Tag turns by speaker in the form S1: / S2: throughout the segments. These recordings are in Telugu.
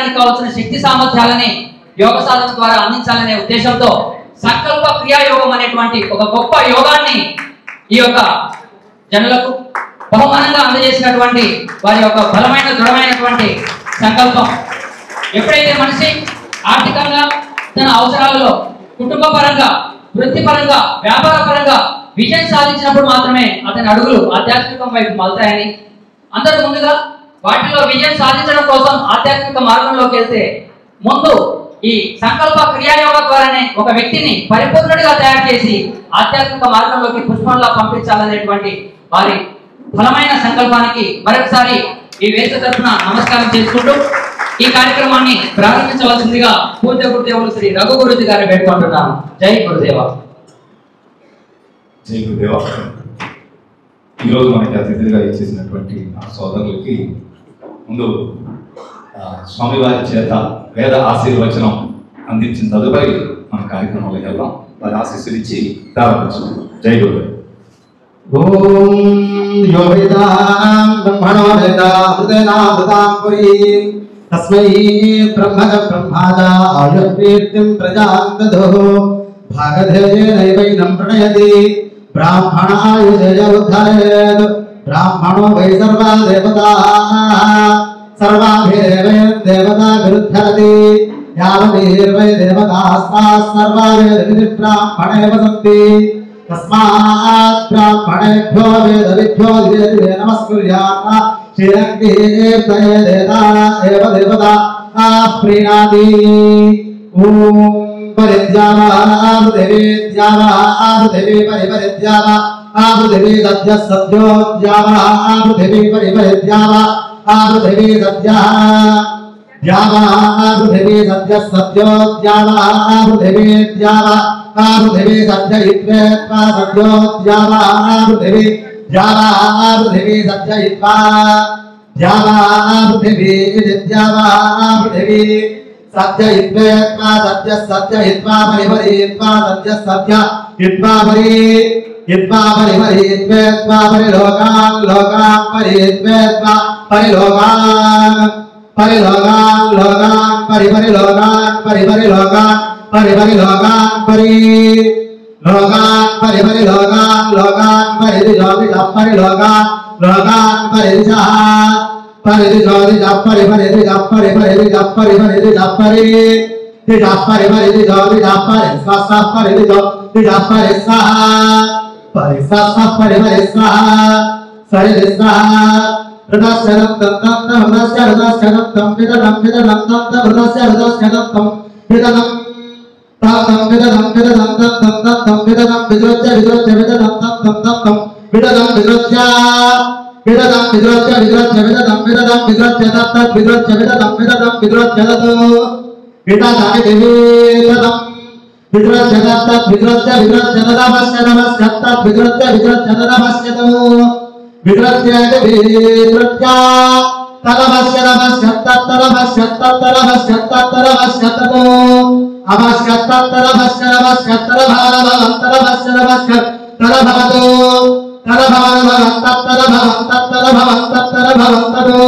S1: చేయడానికి కావాల్సిన శక్తి సామర్థ్యాలని యోగ సాధన ద్వారా అందించాలనే ఉద్దేశంతో సంకల్ప క్రియాయోగం అనేటువంటి ఒక గొప్ప యోగాన్ని ఈ యొక్క జనులకు బహుమానంగా అందజేసినటువంటి వారి యొక్క బలమైన దృఢమైనటువంటి సంకల్పం. ఎప్పుడైతే మనిషి ఆర్థికంగా తన అవసరాలలో కుటుంబ పరంగా, వృత్తిపరంగా, వ్యాపార పరంగా విజయం సాధించినప్పుడు మాత్రమే అతని అడుగులు ఆధ్యాత్మికం వైపు మలుతాయని, అందరూ ముందుగా వాటిలో విజయం సాధించడం కోసం ఆధ్యాత్మిక మార్గంలోకి వెళ్తే ముందు ఈ సంకల్ప క్రియాయోగ ద్వారానే ఒక వ్యక్తిని పరిపూర్ణుడిగా తయారు చేసి ఆధ్యాత్మిక మార్గంలోకి పుష్పంలా పంపించాలనేటువంటి వారి బలమైన సంకల్పానికి మరొకసారి ఈ వేదిక తరఫున నమస్కారం చేసుకుంటూ ఈ కార్యక్రమాన్ని ప్రారంభించవలసిందిగా పూజ్య గురుదేవులు శ్రీ రఘు గురుజీ గారిని వేడుకుంటున్నాను. జై గురుదేవ.
S2: జై గురుదేవ. ఈరోజు మనకి అతిథిగా ఇచ్చేసినటువంటి ఆ సోదరులకి ముందు స్వామివారి చేత వేద ఆశీర్వచనం అందించిన తదుపరి మన కార్యక్రమంలో వెళ్దాం. వారి ఆశీస్సులు ఇచ్చి ప్రారంభించాం. జై గురుదేవ్.
S3: ఓం యోగితాం బ్రహ్మణో వేదామృతేనామృతాం పురీం తస్మై బ్రహ్మజ బ్రహ్మాజ ఆయుర్కీర్తిం ప్రజాం దదోః భాగధేయేనైవైనం ప్రణయతి బ్రాహ్మణాయుజయ ఉద్ధరేత్ బ్రాహ్మణో వై సర్వా దేవతాః సర్వాభిరేవైర్ దేవతాభిరుద్ధరతి యావతీర్వై దేవతాస్తాః సర్వా వేద బ్రాహ్మణే వసంతి తస్మాత్ బ్రాహ్మణేభ్యో వేదవిభ్యో దేవే నమస్కుర్యాత్ శ్రీరంగీర్తయే దేవతా ఏవ దేవతా ప్రీణాతి. ఓం పరిద్యావాదేవి పరిపరిద్యావాదేవి సద్య సద్యోద్యావాదేవి పరిపరిద్యావాదేవి సద్య द्यावादेवी सद्य सद्योद्यावादेवी द्यावादेवी सद्य इत्वेत्वा सद्योद्यावादेवी द्यावादेवी सद्य इत्वा द्यावादेवी द्यावादेवी सद्य इत्वेत्वा सद्य सद्य इत्वा परिपरित्वा सद्य सद्य इत्वा परिपरि इत्वेत्वा परिलोकान् लोकान् परित्वेत्वा परिलोकान् परिलोकान् लोकान् परिपरिलोकान् परिपरिलोकान् परिपरिलोकान् परिलोकान् परिपरिलोकान् लोकान् परिदिशोदिशः परिलोकान् लोकान् परिदिशः परिदिशोदिशः परिपरिदिशः परिपरिदिशः परिपरिदिशः परिदिशः परिपरिदिशोदिशः परिस्वः परिदिशोदिशः परिस्वः परिस्वः परिपरिस्वः सरिदिस्वः हृदस्यनं तन्तं हृदस्यनं तं विदनं विदनं तं हृदस्यनं तं विदनं तं विदनं विदनं तं विदनं विदोच्य विदोच्य विदनं तं विदनं विदोच्य विदनं विदोच्य विदोच्य विदनं विदनं विदोच्य तत् विदोच्य विदनं विदनं विदोच्य तत् विदनं विदनं विदोच्य तत् विदोच्य विदोच्य तदवस्य नमस्य तत् विदोच्य विदोच्य तदवस्य विदृत्य विदृत्य तदवस्य नमस्य तत्तदवस्य तत्तदवस्य तत्तदवस्य ततो अवस्य तत्तदवस्य नमस्य तदभवन्तदवस्य नमस्य तदभवतो तत्तदभवन्तदभवन्तदभवन्तदभवन्तदो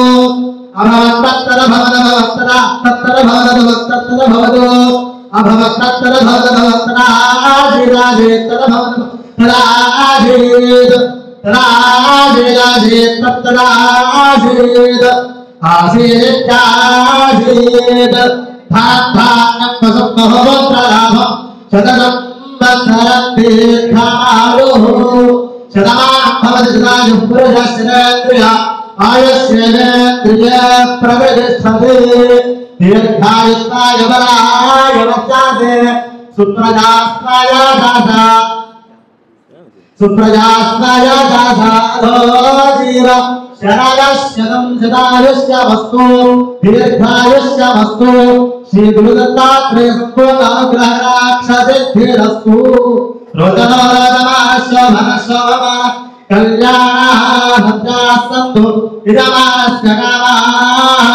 S3: अभवन्तदभवन्तदभवन्तदा तत्तदभवन्तदभवन्तदभवतो अभवन्तदभवन्तदभवन्तदा आदिराजेत तदभवन्तदाजीत राजेत तत्तदाजीत आसीत्याजीत भाग्भानं वसुमहोत्रलाभं शतनं वत्सरं दीर्घायुः शतमानं भवति शतायुः पुरुषस्येन्द्रिय आयुष्येन्द्रिय प्रविष्ठते दीर्घायुष्याय बलाय वच्चासे सुप्रजास्ताय दासा सुप्रजास्ताय दासाधोजीव शरदशतं शतायुष्यमस्तु दीर्घायुष्यमस्तु श्री गुरुदत्तात्रेय संपूर्णानुग्रहराक्षसिद्धिरस्तु रोदनो रोदमाशोभनशोभमा कल्याणाः भद्राः सन्तु इदमास्य कामाः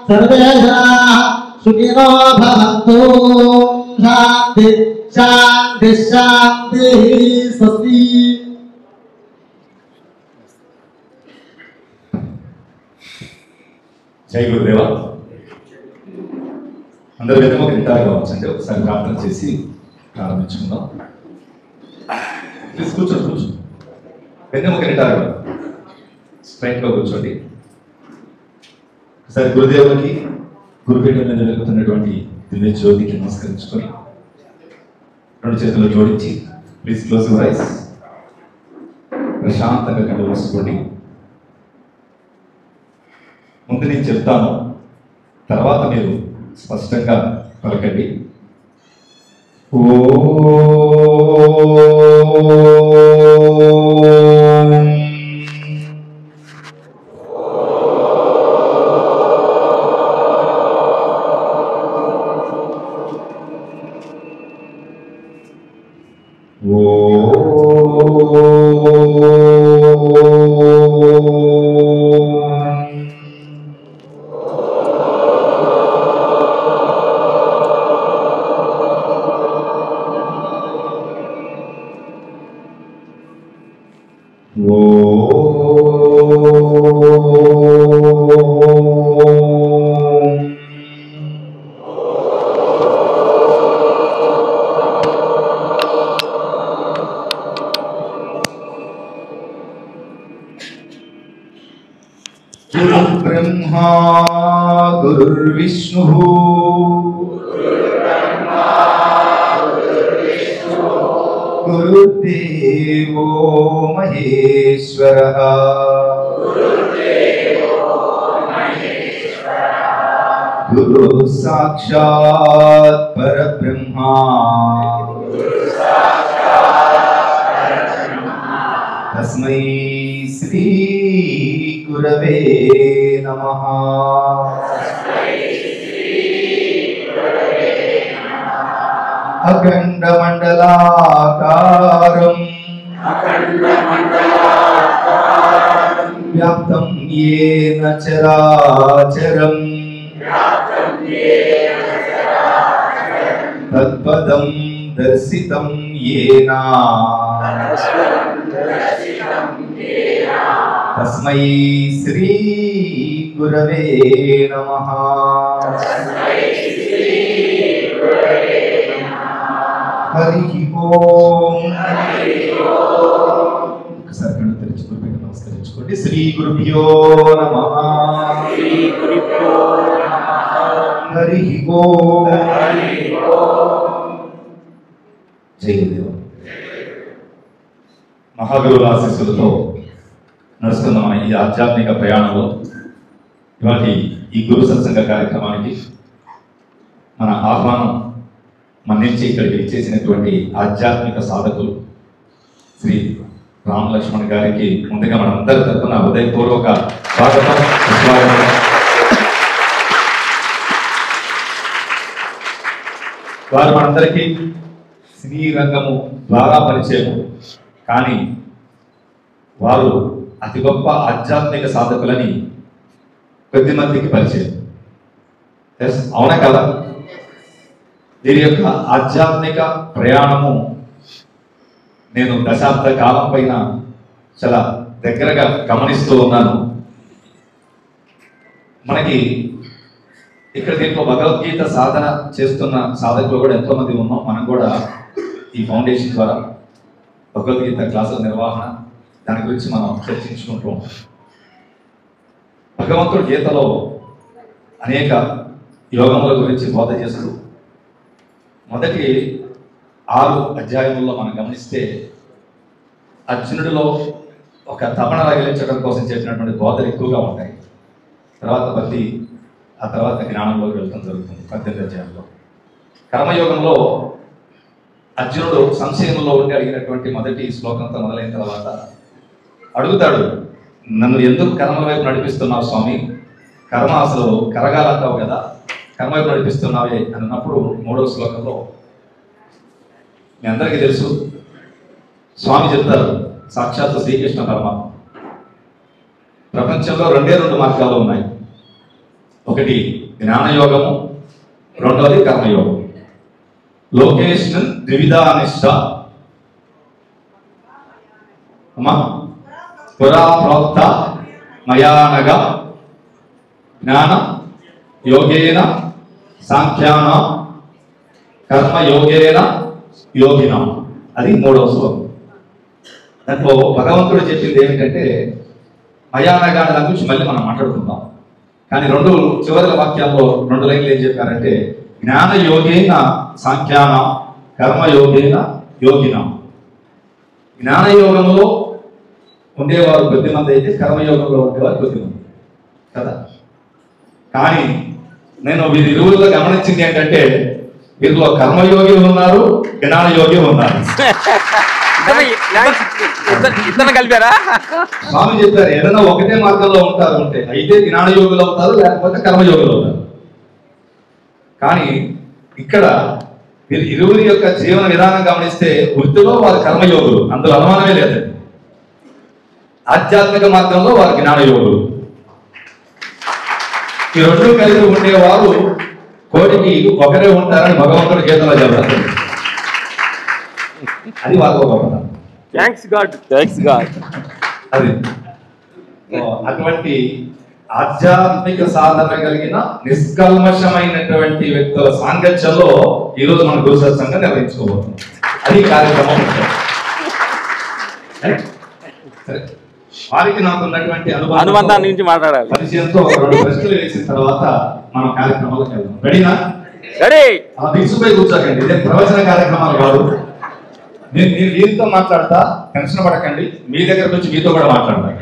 S3: सर्वे जनाः सुखिनो भवन्तु शान्ति शान्ति शान्तिः स्वस्ति।
S2: जय गुरुदेव। అందరూ వెన్నెముక నింటారు కావచ్చండి. ఒకసారి ప్రార్థన చేసి ప్రారంభించుకుందాం. ప్లీజ్ కూర్చోండి. వెన్నెముక నింటారు కదా, స్ట్రైట్గా కూర్చోండి. ఒకసారి గురుదేవునికి గురుపీఠం మీద జరుగుతున్నటువంటి దివ్య జ్యోతికి నమస్కరించుకొని 2 చేతులు జోడించి ప్లీజ్ క్లోజ్ యువర్ ఐస్. ప్రశాంతంగా కళ్ళు మూసుకోండి. ముందు నేను చెప్తాను, తర్వాత మీరు స్పష్టంగా పలకండి. ब्रह्मा गुरुर्विष्णु गुरुदेवो महेश्वरः गुरु साक्षात् परब्रह्मा तस्मै श्री गुरवे नमः। अखण्डमण्डलाकारं व्याप्तं येन चराचरं तत्पदं दर्शितं येन तस्मै श्री गुरवे नमः। हरि ओम। ఒకసారి కళ్ళు తెరుచుకొని నమస్కరించుకోండి. శ్రీ గురుభ్యో నమః. హరి ఓం. జై గురుదేవ. మహాగురువుల ఆశీస్సులతో నడుస్తున్న మన ఈ ఆధ్యాత్మిక ప్రయాణంలో ఇవాటి ఈ గురు సత్సంగ కార్యక్రమానికి మన ఆహ్వానం మన్నించి ఇక్కడికి ఇచ్చేసినటువంటి ఆధ్యాత్మిక సాధకులు శ్రీ రామ్ లక్ష్మణ్ గారికి ముందుగా మనందరి తరఫున హృదయపూర్వక స్వాగతం. వారు మనందరికీ సినీ రంగము ద్వారా పరిచయం, కానీ వారు అతి గొప్ప ఆధ్యాత్మిక సాధకులని కొద్ది మందికి పరిచయం. అవునా కదా? వీరి యొక్క ఆధ్యాత్మిక ప్రయాణము నేను దశాబ్ద కాలం పైన చాలా దగ్గరగా గమనిస్తూ ఉన్నాను. మనకి ఇక్కడ దీంట్లో భగవద్గీత సాధన చేస్తున్న సాధకులు కూడా ఎంతో మంది ఉన్నాం. మనం కూడా ఈ ఫౌండేషన్ ద్వారా భగవద్గీత క్లాసుల నిర్వహణ దాని గురించి మనం చర్చించుకుంటూ ఉంటాం. భగవంతుడు గీతలో అనేక యోగముల గురించి బోధ చేస్తూ మొదటి 6 అధ్యాయముల్లో మనం గమనిస్తే అర్జునుడిలో ఒక తపన రగిలించడం కోసం చేసినటువంటి బోధలు ఎక్కువగా ఉంటాయి. తర్వాత భక్తి, ఆ తర్వాత జ్ఞానంలోకి వెళ్ళడం జరుగుతుంది 18 అధ్యాయంలో. కర్మయోగంలో అర్జునుడు సంశయంలో ఉండి అడిగినటువంటి మొదటి శ్లోకంతో మొదలైన తర్వాత అడుగుతాడు, నన్ను ఎందుకు కర్మ వైపు నడిపిస్తున్నావు స్వామి? కర్మ అసలు కరగాలంటావు కదా, కర్మ వైపు నడిపిస్తున్నావే అన్నప్పుడు 3వ శ్లోకంలో మీ అందరికీ తెలుసు, స్వామి చెప్తారు, సాక్షాత్తు శ్రీకృష్ణ పరమాత్మ, ప్రపంచంలో 2 మార్గాలు ఉన్నాయి. ఒకటి జ్ఞానయోగము, రెండవది కర్మయోగం. లోకేష్ణన్ ద్విధా నిష్ఠ పురా ప్రోక్త మయానగ జ్ఞాన యోగేన సాంఖ్యానాం కర్మయోగేన యోగినాం. అది 3వ శ్లోకం. దాంట్లో భగవంతుడు చెప్పింది ఏమిటంటే మయానగాని దాని గురించి మళ్ళీ మనం మాట్లాడుకుందాం. కానీ చివరి వాక్యాల్లో 2 లైన్లు ఏం చెప్పారంటే జ్ఞానయోగేన సాంఖ్యానాం కర్మయోగేన యోగినాం. జ్ఞానయోగంలో ఉండేవారు కొద్దిమంది అయితే కర్మయోగంలో ఉండేవారు కొద్దిమంది కదా. కానీ నేను వీరిరువురులో గమనించింది ఏంటంటే వీరిలో కర్మయోగి ఉన్నారు, జ్ఞానయోగి ఉన్నారు.
S4: కలిపారా?
S2: స్వామి చెప్పారు ఏదైనా ఒకటే మార్గంలో ఉంటారు ఉంటే అయితే జ్ఞానయోగులు అవుతారు, లేకపోతే కర్మయోగులు అవుతారు. కానీ ఇక్కడ వీరు ఇరువురి యొక్క జీవన విధానం గమనిస్తే వృత్తిలో వారు కర్మయోగులు, అందులో అనుమానమే లేదండి. ఆధ్యాత్మిక మార్గంలో వారు జ్ఞానయోగులు. ఈ 2 కలిసి ఉండేవారు కోటికి ఒకరే ఉంటారని భగవంతుడు గీతలో చెబుతారు. అది వారు గొప్పతనం. అది అటువంటి ఆధ్యాత్మిక సాధన కలిగిన నిష్కల్మషమైనటువంటి వ్యక్తుల సాంగత్యంలో ఈరోజు మన గురు సత్సంగం నిర్వహించుకోబోతున్నాం. అది కార్యక్రమం. సరే, వారికి నాకు ఉన్నటువంటి
S4: అనుబంధాన్ని గురించి మాట్లాడాలి.
S2: పరిచయంతో 2 ప్రశ్నలు వేసిన తర్వాత మనం కార్యక్రమాలకు వెళ్దాం. రెడీనా? అలా తీసుకుపోయి కూర్చోకండి, ఇదే ప్రవచన కార్యక్రమాలు కాదు. నేను వీరితో మాట్లాడతా, టెన్షన్ పడకండి. మీ దగ్గర నుంచి మీతో కూడా మాట్లాడతాను.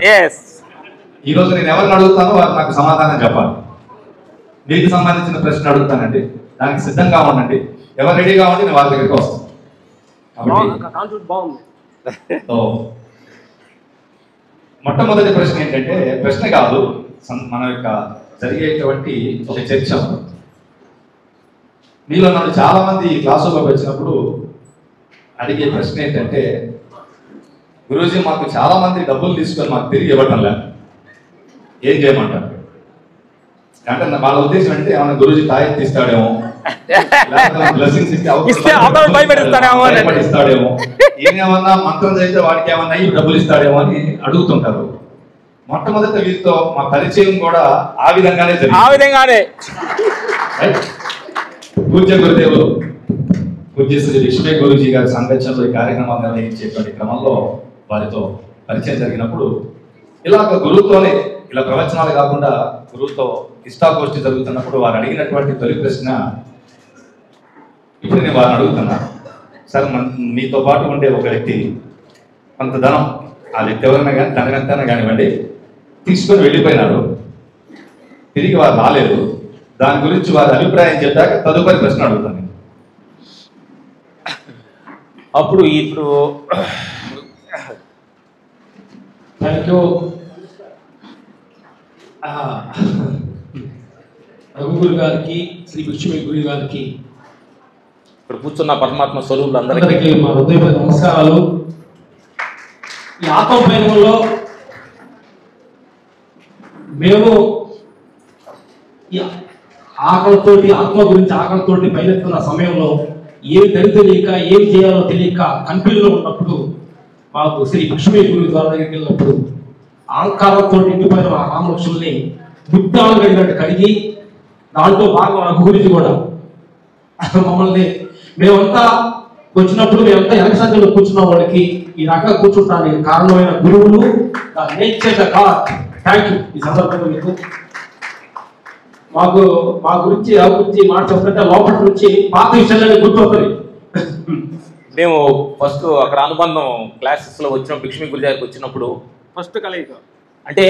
S2: ఈ రోజు నేను ఎవరిని అడుగుతానో వారు నాకు సమాధానం చెప్పాలి. మీకు సంబంధించిన ప్రశ్న అడుగుతానండి, దానికి సిద్ధంగా ఉండండి. ఎవరు రెడీగా ఉండి నేను వాళ్ళ దగ్గరికి వస్తాను. మొట్టమొదటి ప్రశ్న ఏంటంటే, ప్రశ్న కాదు, మన యొక్క జరిగేటువంటి ఒక చర్చ. మీలో నన్ను చాలా మంది క్లాసులోకి వచ్చినప్పుడు అడిగే ప్రశ్న ఏంటంటే, గురూజీ మాకు చాలా మంది డబ్బులు తీసుకొని మాకు తిరిగి ఇవ్వటం లేదు, ఏం చేయమంటారు? అంటే వాళ్ళ ఉద్దేశం అంటే ఏమన్నా గురూజీ తాయెత్తు ఇస్తాడేమో, బ్లెస్సింగ్స్ ఇస్తాడేమో, ఏమన్నా మంత్రం చేస్తే వాడికి ఏమన్నా డబ్బులు ఇస్తాడేమో అని అడుగుతుంటారు. మొట్టమొదట వీరితో మా పరిచయం కూడా ఆ విధంగానే జరిగింది. పూజ్య గురుదేవులు పూజ్య శ్రీ విశ్వే గురూజీ గారి సాంగత్యంలో ఈ కార్యక్రమాలు నిర్వహించేటువంటి క్రమంలో వారితో పరిచయం జరిగినప్పుడు ఇలాగ గురువుతోనే, ఇలా ప్రవచనాలు కాకుండా గురువుతో ఇష్టాగోష్ఠి జరుగుతున్నప్పుడు వారు అడిగినటువంటి తొలి ప్రశ్న, ఇప్పుడు నేను వారిని అడుగుతున్నా, సార్ మీతో పాటు ఉండే ఒక వ్యక్తి కొంత ధనం, ఆ వ్యక్తి ఎవరైనా కానీ ధనం ఎంతైనా కానివ్వండి, తీసుకొని వెళ్ళిపోయినారు, తిరిగి వారు రాలేదు, దాని గురించి వారి అభిప్రాయం చెప్పాక తదుపరి ప్రశ్న అడుగుతాను.
S4: అప్పుడు ఇప్పుడు
S5: థ్యాంక్ యూ రఘుగురు గారికి, శ్రీ విష్ణు గురు గారికి,
S4: ఇక్కడ కూర్చున్న పరమాత్మ స్వరూపులు
S5: అందరికీ మా హృదయపూర్వక నమస్కారాలు. ఈ ఆత్మపయనంలో మేము ఈ ఆకలితోటి, ఆత్మ గురించి ఆకలితోటి బయలుతున్న సమయంలో ఏమి తెలియక, ఏం చేయాలో తెలియక కన్ఫ్యూజన్లో ఉన్నప్పుడు మాకు శ్రీ విష్ణు గురు ద్వారా దగ్గరికి వెళ్ళినప్పుడు అహంకారంతో నిండిపోయిన మా రామలక్ష్ముల్ని ముద్దాలు కడిగినట్టు కడిగి, దాంట్లో భాగం రఘు గురించి కూడా మమ్మల్ని మేమంతా వచ్చినప్పుడు మేమంతా వెనక సంఖ్యలో కూర్చున్న వాళ్ళకి ఈ రకంగా కూర్చుంటానికి కారణమైన గురువులు, nature the God. Thank you. ఈ సందర్భంగా మీకు మా గురించి మాట చెప్పంటే లోపల నుంచి పాత విషయాలన్నీ గుర్తొస్తాయి.
S4: మేము ఫస్ట్ అక్కడ అనుబంధం క్లాసెస్ లో వచ్చిన లక్ష్మీ గురి దగ్గరికి వచ్చినప్పుడు ఫస్ట్ కలయిక అంటే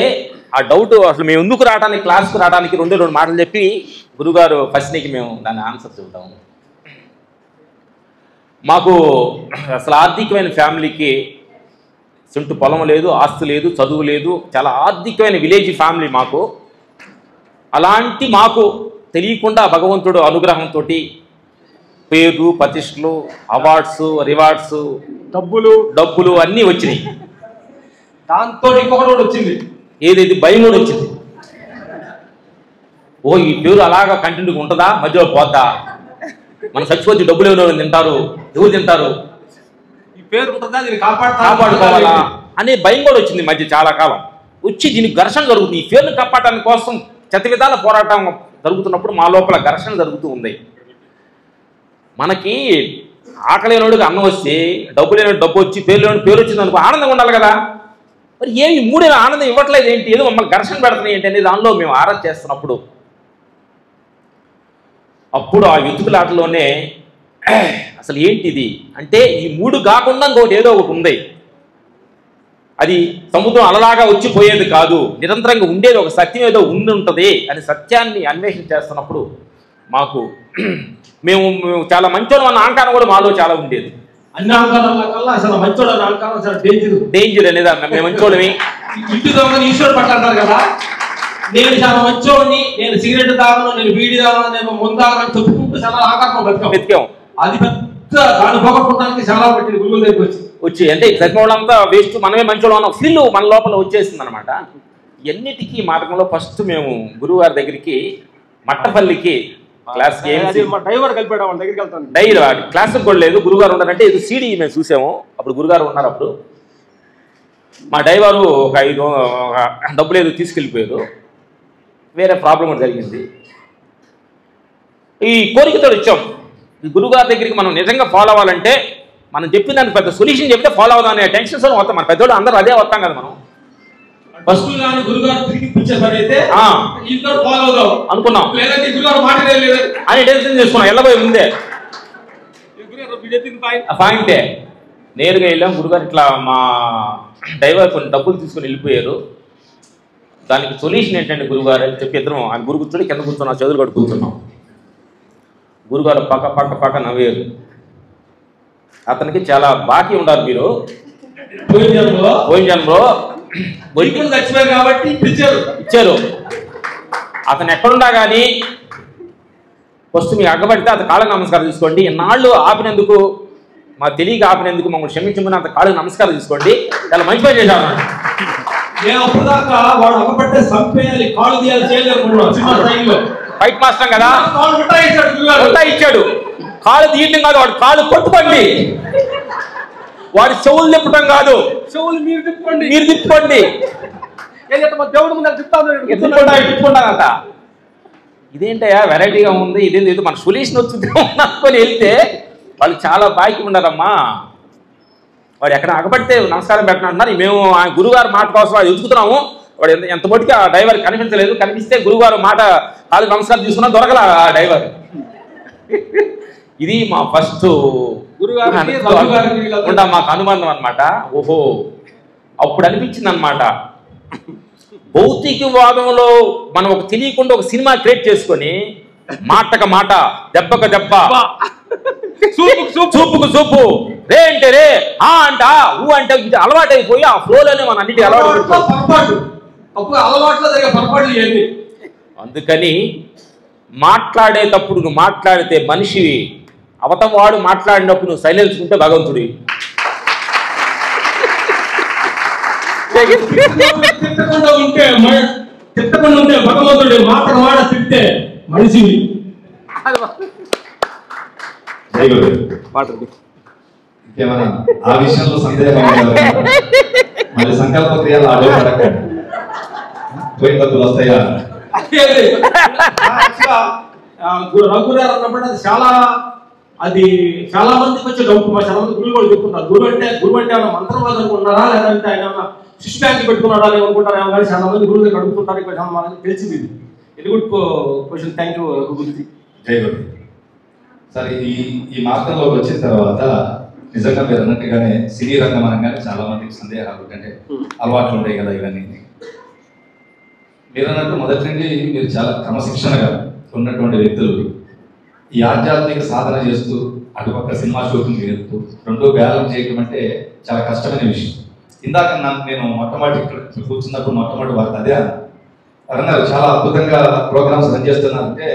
S4: ఆ డౌట్ అసలు మేము ఎందుకు రావడానికి, క్లాస్కి రావడానికి 2 మాటలు చెప్పి గురుగారు ఫస్ట్కి మేము దాని ఆన్సర్ చెబుతాము. మాకు అసలు ఆర్థికమైన ఫ్యామిలీకి సొంత పొలం లేదు, ఆస్తి లేదు, చదువు లేదు, చాలా ఆర్థికమైన విలేజ్ ఫ్యామిలీ మాకు. అలాంటి మాకు తెలియకుండా భగవంతుడు అనుగ్రహంతో పేరు, ప్రతిష్టలు, అవార్డ్స్, రివార్డ్స్, డబ్బులు అన్నీ వచ్చినాయి.
S5: దాంతో ఇంకొకటి వచ్చింది,
S4: ఏదైతే భయం కూడా వచ్చింది. ఓ ఈ పేరు అలాగా కంటిన్యూగా ఉంటుందా, మధ్యలో పోద్దా, మన చచ్చిపోతే డబ్బులు ఎవరు తింటారు, ఎవరు తింటారు,
S5: ఈ పేరు ఉంటుందా, దీన్ని
S4: కాపాడుకోవాలా అనే భయం కూడా వచ్చింది మధ్య చాలా కాలం. వచ్చి దీనికి ఘర్షణ జరుగుతుంది. ఈ పేరును కాపాడటానికి కోసం శత విధాల పోరాటం జరుగుతున్నప్పుడు మా లోపల ఘర్షణ జరుగుతూ ఉంది. మనకి ఆకలి లేనివాడికి అన్నం వస్తే, డబ్బు లేని డబ్బు వచ్చి, పేరు లేని పేరు వచ్చింది అనుకో, ఆనందంగా ఉండాలి కదా. మరి ఏమి మూడే ఆనందం ఇవ్వట్లేదు ఏంటి, ఏదో మమ్మల్ని ఘర్షణ పెడుతున్నాయి ఏంటి అనేది దానిలో మేము ఆరా చేస్తున్నప్పుడు అప్పుడు ఆ వెతుకులాటలోనే అసలు ఏంటిది అంటే, ఈ 3 కాకుండా ఇంకోటి ఏదో ఒకటి ఉంది. అది సముద్రం అలలాగా వచ్చిపోయేది కాదు, నిరంతరంగా ఉండేది ఒక సత్యం ఏదో ఉంటుంది అని సత్యాన్ని అన్వేషణ చేస్తున్నప్పుడు మాకు మేము చాలా మంచోళ్ళం అన్న అహంకారం కూడా మాలో చాలా ఉండేది.
S5: అన్ని అహంకారాల కల్లా అసలు మంచోడు అన్న అహంకారం అసలు
S4: డేంజర్ అనేది అన్న. మేము మంచోళ్ళమి,
S5: ఇంటి దొంగని ఈశ్వరుడు పట్ల అంటారు కదా, నేను చాలా మంచోడిని, నేను సిగరెట్ తాగను, నేను బీడి తాగను, నేను ముందాగను చెప్పుకుంటూ చాలా ఆకారం
S4: వెతికాం.
S5: అది పెద్ద దాన్ని పోగొట్టుకోవడానికి చాలా పట్టింది గురువుల దగ్గరికి వచ్చి
S4: అంటే చచ్చిపోవడంతా వేస్ట్, మనమే మంచోళ్ళం అన్న ఫీల్ మన లోపల వచ్చేసింది అనమాట. ఎన్నిటికీ మార్గంలో ఫస్ట్ మేము గురువు గారి దగ్గరికి మట్టపల్లికి క్లాస్
S5: డ్రైవర్ కలిపాడు వాళ్ళ దగ్గరికి వెళ్తాను.
S4: డైరీ క్లాసుకు కూడా లేదు, గురుగారు ఉన్నారంటే ఇది సీడీ మేము చూసాము. అప్పుడు గురుగారు ఉన్నారు. అప్పుడు మా డ్రైవరు ఒక 5 డబ్బులు ఏదో తీసుకెళ్ళిపోయారు, వేరే ప్రాబ్లం కూడా జరిగింది. ఈ కోరికతో వచ్చాం ఈ గురుగారి దగ్గరికి. మనం నిజంగా ఫాలో అవ్వాలంటే మనం చెప్పిన దానికి పెద్ద సొల్యూషన్ చెప్తే ఫాలో అవుదాం అనే టెన్షన్స్ వస్తాం. మన పెద్దోళ్ళు అందరూ అదే వస్తాం కదా. మనం
S5: ఫస్ట్ గురుగారు తిరిగి ఇచ్చే పని అయితే ఫాలో అవుదాం అనుకున్నాం, లేదంటే గురుగారు మాట అని
S4: టెన్షన్ చేసుకున్నాం. వెళ్ళబోయే ముందే పాయింటే నేరుగా వెళ్ళాం. గురుగారు ఇట్లా మా డ్రైవర్ కొన్ని డబ్బులు తీసుకొని వెళ్ళిపోయారు, దానికి సొల్యూషన్ ఏంటంటే గురుగారు అని చెప్పి ఇద్దరం ఆయన గురు కూర్చొని కింద కూర్చున్నాం, చదువులు కట్టు కూర్చున్నాం. గురుగారు పక్క నవ్వేరు. అతనికి చాలా బాకీ ఉండాలి, మీరు పోయిన జన్మలో
S5: చచ్చిపోయారు కాబట్టి
S4: ఇచ్చారు. అతను ఎక్కడున్నా కానీ ఫస్ట్ మీకు అగ్గబడితే అతను కాళ్ళకు నమస్కారం తీసుకోండి. ఇన్నాళ్ళు ఆపినందుకు, మా తెలియక ఆపినందుకు మమ్మల్ని క్షమించమని అంత కాళ్ళకు నమస్కారం తీసుకోండి, చాలా మంచి పని చేశాను.
S5: నేను అప్పుడు దాకా వాడు అగ్గబట్టే చంపేయాలి, కాళ్ళు తీయాలి చేయలేదు.
S4: ఫైట్ మాస్టర్ కదా, ఇచ్చాడు. కాళ్ళు తీయటం కాదు, వాడు కాళ్ళు కొట్టుకోండి, వాడి చెవులు తిప్పటం కాదు, చెవులు మీరు తిప్పుకోండి. దేవుడు ముందు తిప్పుకుంటానంట. ఇదేంటయ్యా వెరైటీగా ఉంది, ఇదేంటి మన సొల్యూషన్ వచ్చింది అనుకొని వెళ్తే వాళ్ళు చాలా బాకీ ఉన్నారమ్మా. వాడు ఎక్కడ అగబడితే నమస్కారం పెట్టనంటున్నారు. మేము ఆ గురుగారు మాట కోసం అది ఎదుగుతున్నాము. వాడు ఎంత మటుకి ఆ డ్రైవర్ కనిపించలేదు. కనిపిస్తే గురుగారు మాట కాళ్ళు నమస్కారం తీసుకున్నా దొరకల ఆ డ్రైవర్. ఇది మా ఫస్ట్ మాకు అనుబంధం అనమాట. ఓహో, అప్పుడు అనిపించింది అనమాట, భౌతికవాదంలో మనం ఒక తెలియకుండా ఒక సినిమా క్రియేట్ చేసుకొని మాటక మాట, దెబ్బక దెబ్బ, చూపుకు చూపు, రే అంటే రే, ఆ అంట ఊ అంటే ఇది అలవాటు అయిపోయి ఆ ఫ్లోలోనే మన అన్నిటి అలవాటు. అందుకని మాట్లాడేటప్పుడు నువ్వు మాట్లాడితే మనిషివి, అవతవాడు మాట్లాడినప్పుడు నువ్వు సైలెన్స్ ఉంటే భగవంతుడి.
S5: తిట్టకుండా ఉంటే భగవంతుడి, మాట తిట్టే మనిషివి.
S2: ఇంకేమైనా ఆ విషయంలో సందేహం మళ్ళీ సంకల్ప క్రియలు ఆడేపడకండి, పోయిన డబ్బులు వస్తాయా?
S5: రఘుగారు అన్నప్పుడు అది చాలా మందికి వచ్చే డౌట్. చాలా మంది గురువు కూడా చెప్తున్నారు, గురువు అంటే ఏమైనా మంత్రవాదం అనుకుంటున్నారా, లేదంటే ఆయన శిశు బ్యాంక్ పెట్టుకున్నాడా అని అనుకుంటారా కానీ చాలా మంది గురువు దగ్గర అడుగుతుంటారు. మనకి తెలిసింది. ఇది good question. Thank you Guruji.
S2: జై గురు. సరే, ఈ మార్గంలోకి వచ్చిన తర్వాత నిజంగా మీరు అన్నట్టుగానే సినీ రంగం అనగానే చాలా మందికి సందేహాలు, అంటే అలవాట్లు ఉంటాయి కదా ఇవన్నీ. మీరు అన్నట్టు మొదటి నుండి మీరు చాలా క్రమశిక్షణగా ఉన్నటువంటి వ్యక్తులు. ఈ ఆధ్యాత్మిక సాధన చేస్తూ అటుపక్క సినిమా షూటింగ్ చేస్తూ రెండో బ్యాలెన్స్ చేయడం అంటే చాలా కష్టమైన విషయం. ఇందాక నేను మొట్టమొదటి ఇక్కడ కూర్చున్నప్పుడు మొట్టమొదటి వారికి అదే అన్నారు, చాలా అద్భుతంగా ప్రోగ్రామ్స్ రన్ చేస్తున్నారంటే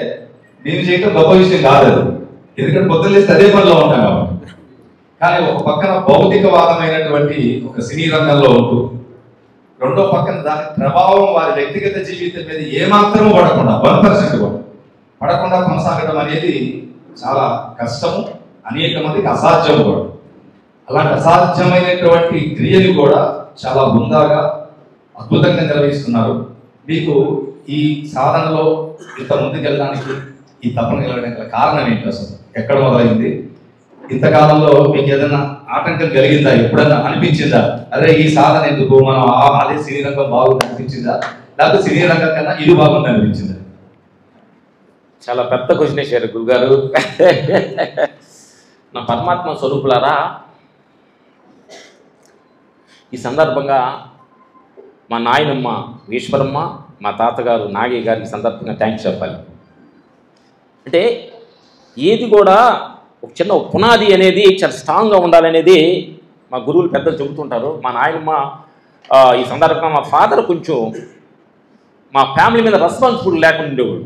S2: నేను చేయటం గొప్ప విషయం కాదు అది, ఎందుకంటే పొద్దున్న లేస్తే అదే పనిలో ఉంటాం కాబట్టి. కానీ ఒక పక్కన భౌతికవాదమైనటువంటి ఒక సినీ రంగంలో ఉంటూ రెండో పక్కన దాని ప్రభావం వారి వ్యక్తిగత జీవితం మీద ఏమాత్రం పడకుండా 1% కూడా పడకుండా కొనసాగడం అనేది చాలా కష్టము, అనేక మందికి అసాధ్యం కూడా. అలాంటి అసాధ్యమైనటువంటి క్రియలు కూడా చాలా హుందాగా అద్భుతంగా నిర్వహిస్తున్నారు. మీకు ఈ సాధనలో ఇంత ముందుకు వెళ్ళడానికి, ఈ తపన వెళ్ళడానికి కారణం ఏంటి అసలు? ఎక్కడ మొదలైంది? ఇంతకాలంలో మీకు ఏదైనా ఆటంకం కలిగిందా? ఎప్పుడైనా అనిపించిందా అదే ఈ సాధన ఎందుకు, మనం అదే సినీ రంగం బాగుంది అనిపించిందా, లేకపోతే సినీ రంగం కన్నా ఇది బాగుంది అనిపించిందా?
S4: చాలా పెద్ద క్వశ్చన్ వేశారు గురుగారు. నా పరమాత్మ స్వరూపులారా, ఈ సందర్భంగా మా నాయనమ్మ ఈశ్వరమ్మ, మా తాతగారు నాగయ్య గారికి సందర్భంగా థ్యాంక్స్ చెప్పాలి. అంటే ఏది కూడా ఒక చిన్న పునాది అనేది చాలా స్ట్రాంగ్గా ఉండాలనేది మా గురువులు పెద్దలు చెబుతుంటారు. మా నాయనమ్మ ఈ సందర్భంగా మా ఫాదర్ కొంచెం మా ఫ్యామిలీ మీద రెస్పాన్సిబుల్ లేకుండా ఉండేవాడు.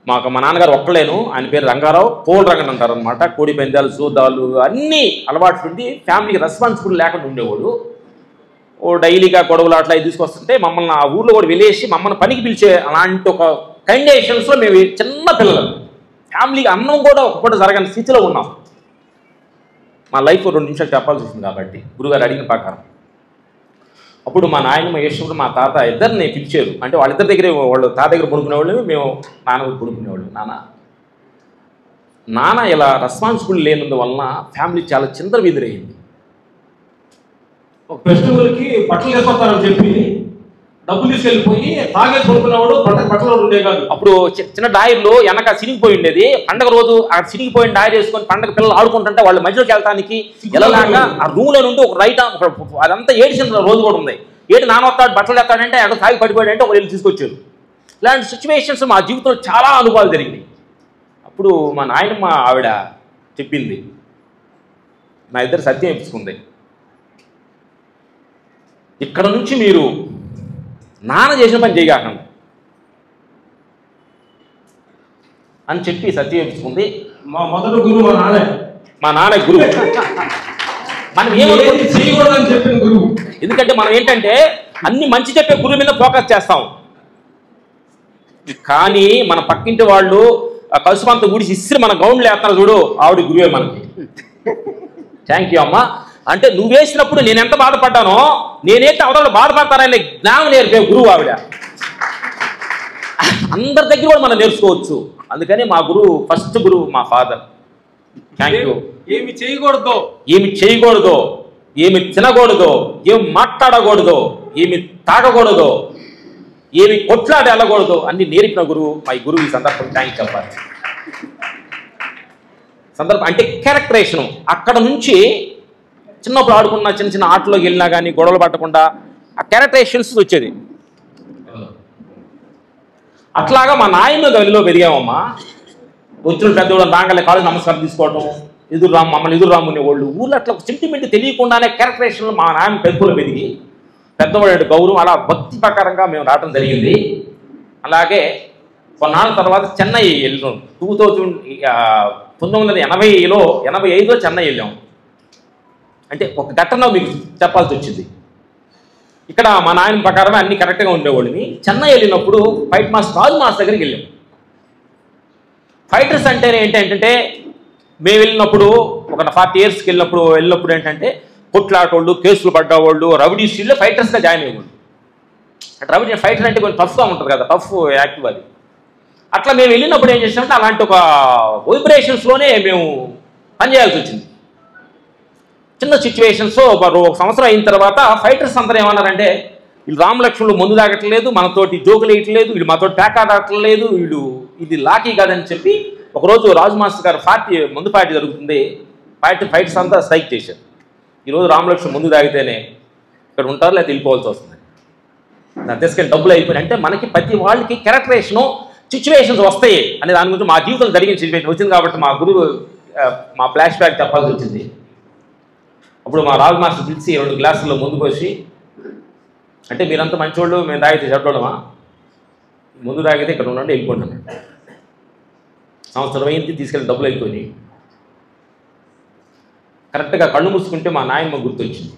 S4: మా నాన్నగారు ఒక్కలేను, ఆయన పేరు రంగారావు, పోల్ రంగన్ అంటారు అనమాట. కోడి పందాలు, చూద్దాలు అన్నీ అలవాటు ఉండి ఫ్యామిలీకి రెస్పాన్సిబుల్ లేకుండా ఉండేవాడు. ఓ డైలీగా గొడవలు అట్లా తీసుకొస్తుంటే మమ్మల్ని ఆ ఊర్లో కూడా వెళ్ళేసి మమ్మల్ని పనికి పిలిచే అలాంటి ఒక కండిషన్స్లో మేము చిన్న పిల్లలు, ఫ్యామిలీకి అన్నం కూడా ఒక పూట జరగని స్థితిలో ఉన్నాం. మా లైఫ్ 2 నిమిషాలు చెప్పాల్సి వస్తుంది కాబట్టి గురుగారు అడిగిన ప్రకారం. అప్పుడు మా నాయనమ్మ యశ్వరుడు, మా తాత ఇద్దరిని పిలిచారు. అంటే వాళ్ళిద్దరి దగ్గర, వాళ్ళు తాత దగ్గర పడుకునేవాళ్ళు, మేము నాన్న దగ్గర పడుకునేవాళ్ళు. నాన్న ఇలా రెస్పాన్సిబుల్ లేనందువలన ఫ్యామిలీ చాలా చిందర వీధురైంది.
S5: ఒక ఫెస్టివల్కి బట్టలు వేసుకొస్తారని చెప్పి డబ్బులు తీసుకెళ్ళిపోయి తాగేసి పడుకునేవాడు, బట్టలు ఉండే కాదు.
S4: అప్పుడు చిన్న డైర్లో వెనక సిరిగిపోయి ఉండేది. పండగ రోజు అక్కడ సిరిగిపోయిన డైర్ వేసుకొని పండగ పిల్లలు ఆడుకుంటుంటే వాళ్ళు మధ్యలోకి వెళ్ళడానికి ఎలాగా ఆ రూమ్లో నుండి ఒక రైట్ అదంతా ఏడిచిన రోజు కూడా ఉంది. ఏడు నానొస్తాడు, బట్టలు ఎత్తాడంటే అక్కడ తాగి పడిపోయాడు అంటే ఒక వెళ్ళి తీసుకొచ్చారు. ఇలాంటి సిచ్యువేషన్స్ మా జీవితంలో చాలా అనుభవాలు జరిగింది. అప్పుడు మా నాయనమ్మ ఆవిడ చెప్పింది, నా ఇద్దరు సత్యం ఇప్పించుకుంది, ఇక్కడ నుంచి మీరు నాన్న చేసిన పని చేయగాకండి అని చెప్పి సత్యం ఇప్పించుకుంది.
S5: మా మొదటి గురువు
S4: మా నాన్న గురువు. మనం ఏమనుకుంటే
S5: చేయకూడదని చెప్పిన గురువు.
S4: ఎందుకంటే మనం ఏంటంటే అన్ని మంచి చెప్పే గురువు మీద ఫోకస్ చేస్తాం. కానీ మన పక్కింటి వాళ్ళు కలుసుమంతా గుడిసి ఇస్త్రీ మన గౌండ్లు వేస్తున్నారు చూడు, ఆవిడ గురువే మనకి. థ్యాంక్ యూ అమ్మా. అంటే నువ్వు వేసినప్పుడు నేను ఎంత బాధపడ్డానో నేనైతే అవతల బాధపడతాననే జ్ఞానం నేర్పే గురువు ఆవిడ. అందరి దగ్గర కూడా మనం నేర్చుకోవచ్చు. అందుకని మా గురువు, ఫస్ట్ గురువు మా ఫాదర్. Thank you.
S5: ఏమి చేయకూడదో,
S4: ఏమి చేయకూడదో, ఏమి తినకూడదో, ఏమి మాట్లాడకూడదో, ఏమి తాగకూడదో, ఏమి కొట్లాడి వెళ్ళకూడదో అన్ని నేర్పిన గురువు మా ఈ గురువు. ఈ సందర్భం థ్యాంక్స్ చెప్పాలి. సందర్భం అంటే క్యారెక్టరేషను. అక్కడ నుంచి చిన్నప్పుడు ఆడుకున్న చిన్న చిన్న ఆటలోకి వెళ్ళినా కానీ గొడవలు పట్టకుండా ఆ క్యారెక్టరేషన్స్ వచ్చేది. అట్లాగా మా నాయన గదిలో పెరిగామమ్మా. వచ్చిన పెద్దవాళ్ళు రాగానే కాళ్ళు నమస్కారం తీసుకోవడం, మమ్మల్ని ఎదురు రామునే వాళ్ళు ఊళ్ళో అట్లా ఒక సెంటిమెంట్ తెలియకుండానే క్యారెక్టరేషన్లో మా నాయన పెద్దలు పెరిగి పెద్దవాడు గౌరవం అలా భక్తి ప్రకారంగా మేము రావడం జరిగింది. అలాగే కొన్నాళ్ళ తర్వాత చెన్నై వెళ్ళాం. 1985లో చెన్నై వెళ్ళాం. అంటే ఒక ఘటన మీకు చెప్పాల్సి వచ్చింది. ఇక్కడ మా నాయన ప్రకారమే అన్ని కరెక్ట్గా ఉండేవాళ్ళని. చెన్నై వెళ్ళినప్పుడు ఫైట్ మాస్టర్ రాజు మాస్టర్ దగ్గరికి వెళ్ళాం. ఫైటర్స్ అంటే ఏంటంటే మేము వెళ్ళినప్పుడు ఒక 40 yearsకి వెళ్ళినప్పుడు ఏంటంటే కొట్లాటోళ్ళు, కేసులు పడ్డవాళ్ళు, రౌడీ స్టీల్లో ఫైటర్స్గా జాయిన్ అయ్యేవాళ్ళు. అంటే రౌడీ ఫైటర్ అంటే కొంచెం టఫ్గా ఉంటుంది కదా, టఫ్ యాక్టివ్ అది. అట్లా మేము వెళ్ళినప్పుడు ఏం చేసామంటే అలాంటి ఒక వైబ్రేషన్స్లోనే మేము పనిచేయాల్సి వచ్చింది. చిన్న సిచ్యువేషన్స్. ఒక సంవత్సరం అయిన తర్వాత ఫైటర్స్ అందరూ ఏమన్నారంటే, వీళ్ళు రామలక్ష్మణులు మందు తాగట్లేదు, మనతోటి జోకులు వేయట్లేదు, వీళ్ళు మాతోటి ప్యాకాట్ ఆడట్లేదు, వీళ్ళు ఇది లాకీ కాదని చెప్పి ఒకరోజు రాజు మాస్టర్ గారు మందు పార్టీ జరుగుతుంది, ఫైటర్స్ అంతా స్ట్రైక్ చేశారు. ఈరోజు రామలక్ష్మణ్ ముందు తాగితేనే ఇక్కడ ఉంటారు, లేకపోతే వెళ్ళిపోవాల్సి వస్తుంది. దాని తీసుకెళ్ళి డబ్బులు అయిపోయినాయి. అంటే మనకి ప్రతి వాళ్ళకి క్యారెక్టరేషను సిచ్యువేషన్స్ వస్తాయి అనే దాని గురించి మా జీవితంలో జరిగిన సిచ్యువేషన్ వచ్చింది కాబట్టి మా గురువు మా ఫ్లాష్ బ్యాక్ చెప్పాల్సి వచ్చింది. అప్పుడు మా రాజు మాస్టర్ పిలిచి 2 గ్లాసుల్లో ముందుకు వచ్చి, అంటే మీరంతా మంచివాళ్ళు, మేము తాగితే చెడ్డోళ్ళమా, ముందు తాగితే ఇక్కడ ఉండండి, వెళ్ళిపోండి అన్నాడు. సంవత్సరం అయింది, తీసుకెళ్ళి డబ్బులు అయిపోయి కరెక్ట్గా కళ్ళు మూసుకుంటే మా నాయనమ్మ గుర్తొచ్చింది.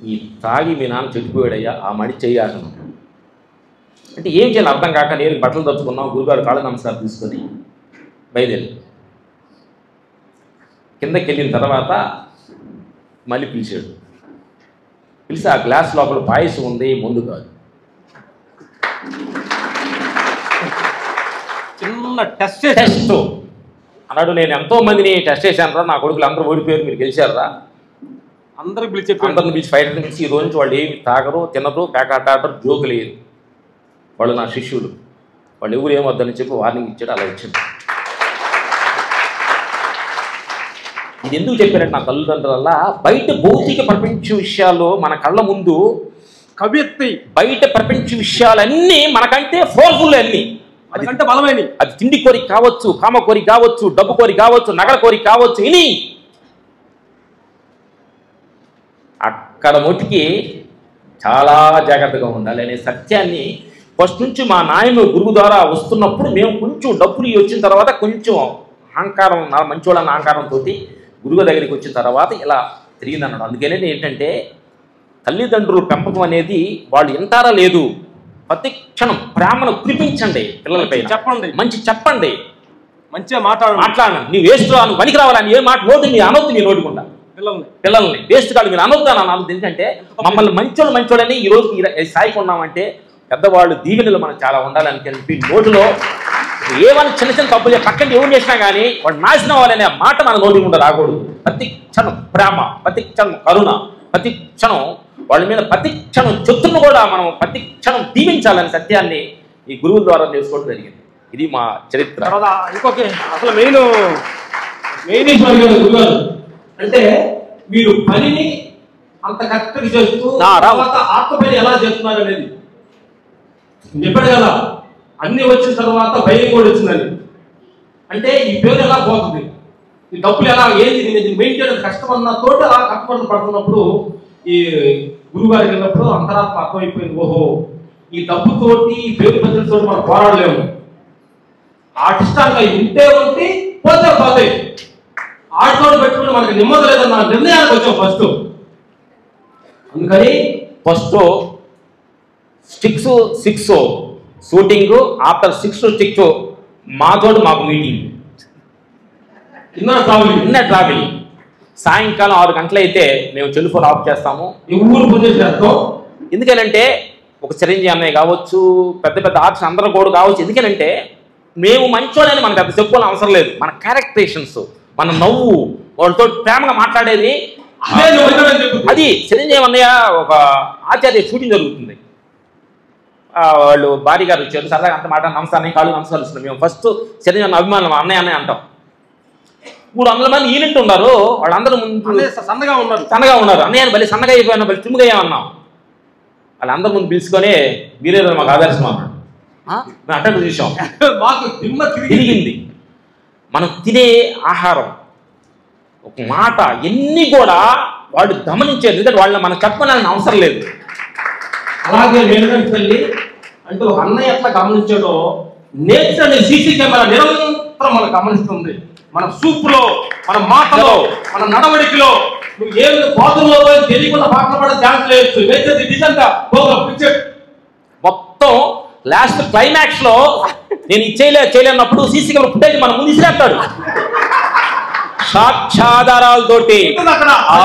S4: ఈ తాగి మీ నాన్న చెడిపోయాడయ్యా, ఆ మడి చెయ్యాలను. అంటే ఏం చేయాలి అర్థం కాక నేను బట్టలు తప్పుకున్నాం. గురుగారు కాళ్ళ నమస్కారం తీసుకొని బయలుదేరి కిందకి వెళ్ళిన తర్వాత మళ్ళీ పిలిచాడు. పిలిచి ఆ గ్లాస్ లోపల పాయసం ఉంది, ముందు కాదు.
S5: చిన్న టెస్ట్
S4: అన్నాడు. నేను ఎంతో మందిని టెస్ట్ చేశాను రా, నా కొడుకులు అందరూ ఓడిపోయారు, మీరు గెలిచారా?
S5: అందరూ పిలిచి
S4: అందరిని పిలిచి ఫైటర్ నుంచి ఈ రోజు నుంచి వాళ్ళు ఏమి తాగరు, తినరు, పేకాట ఆడరు, జోకులు వేయరు. వాళ్ళు నా శిష్యులు, వాళ్ళు ఎవరు ఏమొద్దని చెప్పి వార్నింగ్ ఇచ్చాడు. అలా ఇచ్చింది. ఇది ఎందుకు చెప్పారంటే నా తల్లిదండ్రుల బయట భౌతిక ప్రపంచ విషయాలు మన కళ్ళ ముందు
S5: కవిత్తి,
S4: బయట ప్రపంచ విషయాలన్నీ మనకంటే పవర్ఫుల్, అన్ని
S5: మనకంటే బలమైన.
S4: అది తిండి కోరిక కావచ్చు, కామ కోరిక కావచ్చు, డబ్బు కోరిక కావచ్చు, నగర కోరిక కావచ్చు, ఇని అక్కడ మొటికి చాలా జాగ్రత్తగా ఉండాలి అనే సత్యాన్ని ఫస్ట్ నుంచి మా నాయన గురువు ద్వారా వస్తున్నప్పుడు మేము కొంచెం డబ్బులు వచ్చిన తర్వాత కొంచెం అహంకారం, మంచోళ్ళన్న అహంకారంతో గురువు దగ్గరికి వచ్చిన తర్వాత ఇలా తిరిగిందన్నాడు. అందుకనే ఏంటంటే తల్లిదండ్రుల పెంపకం అనేది వాళ్ళు ఎంతారా లేదు, ప్రతి క్షణం ప్రేమను కురిపించండి పిల్లలపై,
S5: చెప్పండి,
S4: మంచి చెప్పండి,
S5: మంచిగా
S4: మాట్లాడండి. నీ వేస్ట్ నువ్వు పనికి రావాలని ఏ మాట నోటి నీ అనొద్దు, నీ నోటికుండా పిల్లల్ని వేస్ట్ కాదు మీరు అనొద్దు అని అనొద్దు. ఎందుకంటే మమ్మల్ని మంచోళ్ళని ఈ రోజు ఈ స్థాయికి ఉన్నామంటే పెద్దవాళ్ళు దీవెనలు మనకు చాలా ఉండాలని చెప్పి నోటిలో ఏమైనా చిన్న చిన్న తప్పులు పక్కన ఎవరు చేసినా కానీ వాడు నాశనం అవ్వాలనే మాట మన నోటి ముందు రాకూడదు. ప్రతి క్షణం ప్రేమ, ప్రతి క్షణం కరుణ, ప్రతి క్షణం వాళ్ళ మీద ప్రతి క్షణం చొత్తును కూడా మనం ప్రతి క్షణం దీవించాలని సత్యాన్ని ఈ గురువుల ద్వారా తెలుసుకోవడం జరిగింది. ఇది మా చరిత్ర.
S5: ఇంకొక అసలు మెయిన్ గురుగారు అంటే మీరు పనిని అంత కరెక్ట్గా చేస్తూ తర్వాత ఆత్మ పని ఎలా చేస్తున్నారు అనేది చెప్పాడు కదా. అన్ని వచ్చిన తర్వాత భయం కూడా వచ్చిందని అంటే ఈ పేరు ఎలా పోతుంది, ఈ డబ్బులు ఎలా ఏంది మెయింటైన్ చేయడం కష్టం అన్న తోటి అలా కష్టపడి పడుతున్నప్పుడు ఈ గురువు గారికి వెళ్ళినప్పుడు అంతరాత్మ అర్థమైపోయింది. ఓహో, ఈ డబ్బుతోటి ఈ పేరు పద్ధతితో మనం పోరాడలేము, ఆర్టిస్టాలుగా ఉంటే పోతాయి ఆటతో పెట్టుకుని మనకి నెమ్మది లేదన్న నిర్ణయానికి వచ్చాం ఫస్ట్. అందుకని
S4: ఫస్ట్ 6 షూటింగ్, ఆఫ్టర్ 6 to 6 మాతోటి మాకు మీటింగ్, నిన్న ట్రావెలింగ్. సాయంకాలం 6 గంటలైతే మేము టెలిఫోన్ ఆఫ్ చేస్తాము,
S5: ఊరు పూజ చేస్తాం.
S4: ఎందుకనంటే ఒక చిరంజీవి అన్నయ్య కావచ్చు, పెద్ద పెద్ద ఆర్టిస్ట్ అందరూ కూడా కావచ్చు. ఎందుకనంటే మేము మంచోళ్ళని మనకు అంత చెప్పుకోవాలని అవసరం లేదు. మన క్యారెక్టరేషన్స్, మన నవ్వు, వాళ్ళతో ప్రేమగా మాట్లాడేది అది. చిరంజీవి అన్నయ్య ఒక ఆచార్య షూటింగ్ జరుగుతుంది, వాళ్ళు భార్య గారు వచ్చారు, సరదాగా అంత మాట నమస్కారం కాళ్ళు నమస్కరిస్తున్నాం. మేము ఫస్ట్ చిరంజీవి అన్న అభిమానులు అన్నయ్య అంటాం. 300 మంది ఈవెంట్ ఉన్నారు, వాళ్ళందరూ ముందు సన్నగా ఉన్నారు. అన్నయ్య బలి సన్నగా అయిపోయినా బలి తుమ్ముగా అన్నాం. వాళ్ళందరూ ముందు పిలుచుకొని మీరే మాకు ఆదర్శం అన్నాడు. మేము అట్ట చూసాం,
S5: మాకు
S4: తిరిగింది. మనం తినే ఆహారం, ఒక మాట, ఎన్ని కూడా వాళ్ళు గమనించారు. ఎందుకంటే వాళ్ళని మనం చెప్పాలని అవసరం లేదు.
S5: అలాగే వెళ్ళి అంటే ఒక అన్నయ్య ఎట్లా గమనించాడో నేచర్ అనే సీసీ కెమెరా నిరంతరం మనం గమనిస్తుంది. మన సూపులో, మన మాటలో, మన నడవడికలో నువ్వు ఏమి బాతుల్లో తెలియకుండా పాటలు పడే డాన్స్ చేయొచ్చు. నేచర్
S4: మొత్తం లాస్ట్ క్లైమాక్స్ లో నేను చేయలేనప్పుడు సీసీ కెమెరా ఫుటేజ్ మన ముందు ఇసిరేస్తాడు సాక్ష్యాధారాలతోటి. ఆ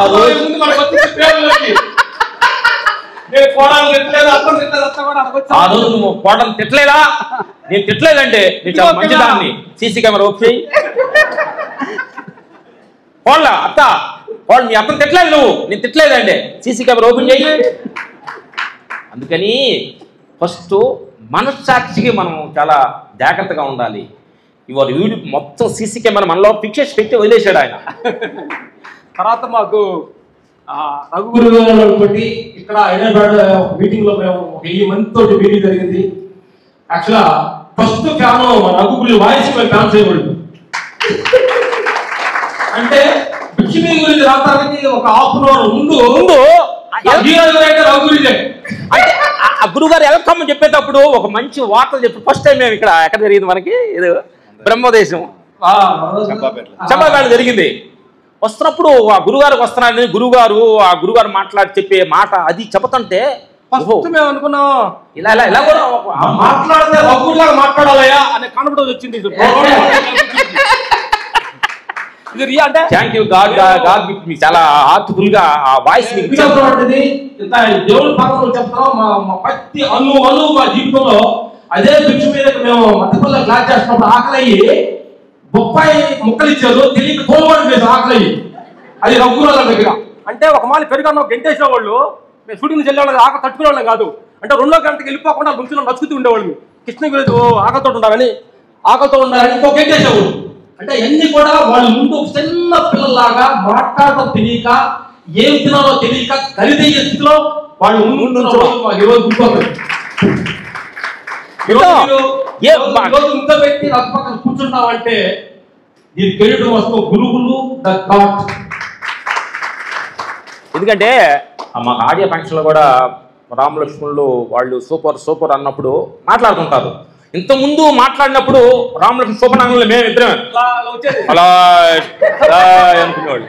S4: రోజు నువ్వు కోడలు తిట్టలేదా? నేను తిట్టలేదంటే నేను చాలా మంచిదాన్ని. సీసీ కెమెరా ఓపెన్ చేయి. కోళ్ళ అత్త, కోళ్ళు మీ అత్తను తిట్టలేదు నువ్వు, నేను తిట్టలేదంటే సీసీ కెమెరా ఓపెన్ చేయి. అందుకని ఫస్ట్ మనస్సాక్షికి మనం చాలా జాగ్రత్తగా ఉండాలి. ఇవాళ వీడియో మొత్తం సీసీ కెమెరా మనలో పిక్చర్స్ పెట్టి వదిలేశాడు ఆయన.
S5: తర్వాత మాకు రఘుగురు గారు ఇక్కడ హైదరాబాద్ మీటింగ్ లో మేము 1000 మందితో మీటింగ్ జరిగింది. యాక్చువల్గా ఫస్ట్ ఫ్యాన్ రఘుగురు వాయిస్ మేము ఫ్యాన్ చేయకూడదు. అంటే బిక్షమి గురించి రావడానికి ఒక హాఫ్ అన్ అవర్ ముందు రఘుగురి
S4: అంటే ఆ గురుగారు ఎలక్కమ్మని చెప్పేటప్పుడు ఒక మంచి వార్తలు చెప్పి ఫస్ట్ టైం మేము ఇక్కడ ఎక్కడ జరిగింది మనకి ఇది బ్రహ్మదేశం చంపాపేట జరిగింది. వస్తున్నప్పుడు ఆ గురుగారికి వస్తున్నాడని ఆ గురుగారు మాట్లాడి చెప్పే మాట అది చెబుతుంటే
S5: మేము అనుకున్నాం
S4: ఇలా ఇలా ఇలా కూడా
S5: మాట్లాడితే రఘులాగా మాట్లాడాలయా అనే కాన్ఫిడెన్స్ వచ్చింది.
S4: అంటే థ్యాంక్ యూ గాడ్ మీకు చాలా హార్ట్ఫుల్ గా ఆ వాయిస్
S5: ఇంత దేవుడి పరంలో చెప్తాం మా ప్రతి అను మా జీవితంలో అదే భిక్ష మీద మేము మధ్యపల్లి క్లాస్ చేస్తున్నప్పుడు ఆకలయ్యి బొప్పాయి ముక్కలు ఇచ్చారు తెలియక తోలుబడి వేసి ఆకలయ్యి అది రఘురాల దగ్గర అంటే ఒక మాలి పెరుగన్న గంటేసిన వాళ్ళు మేము షూటింగ్ వెళ్ళేవాళ్ళు ఆకలి తట్టుకునేవాళ్ళం కాదు అంటే 2వ గంటకి వెళ్ళిపోకుండా ముంచులో నచ్చుతూ ఉండేవాళ్ళు కృష్ణగిరి ఆకలితో ఉండాలని ఇంకో గంటేసేవాళ్ళు అంటే అన్ని కూడా వాళ్ళు ముందు చిన్న పిల్లల్లాగా మాట్లాడటం తెలియక ఏం తినాలో తెలియక ఖరీదయ్యే స్థితిలో వాళ్ళు ముందు ఈరోజు గుర్తుపోతుంది ఈరోజు ఇంత పెట్టి నాకు పక్కన కూర్చుంటామంటే దీని కెరీర్ వస్తూ గురువులు ద గాడ్.
S4: ఎందుకంటే మాకు ఆడియో ఫంక్షన్లో కూడా రామలక్ష్మణులు వాళ్ళు సూపర్ అన్నప్పుడు మాట్లాడుతుంటారు. ఇంతకుముందు మాట్లాడినప్పుడు రామలక్ష్మణ్ సూపర్ అనగానే మేము ఇద్దరమే అలా అనుకునేవాళ్ళు.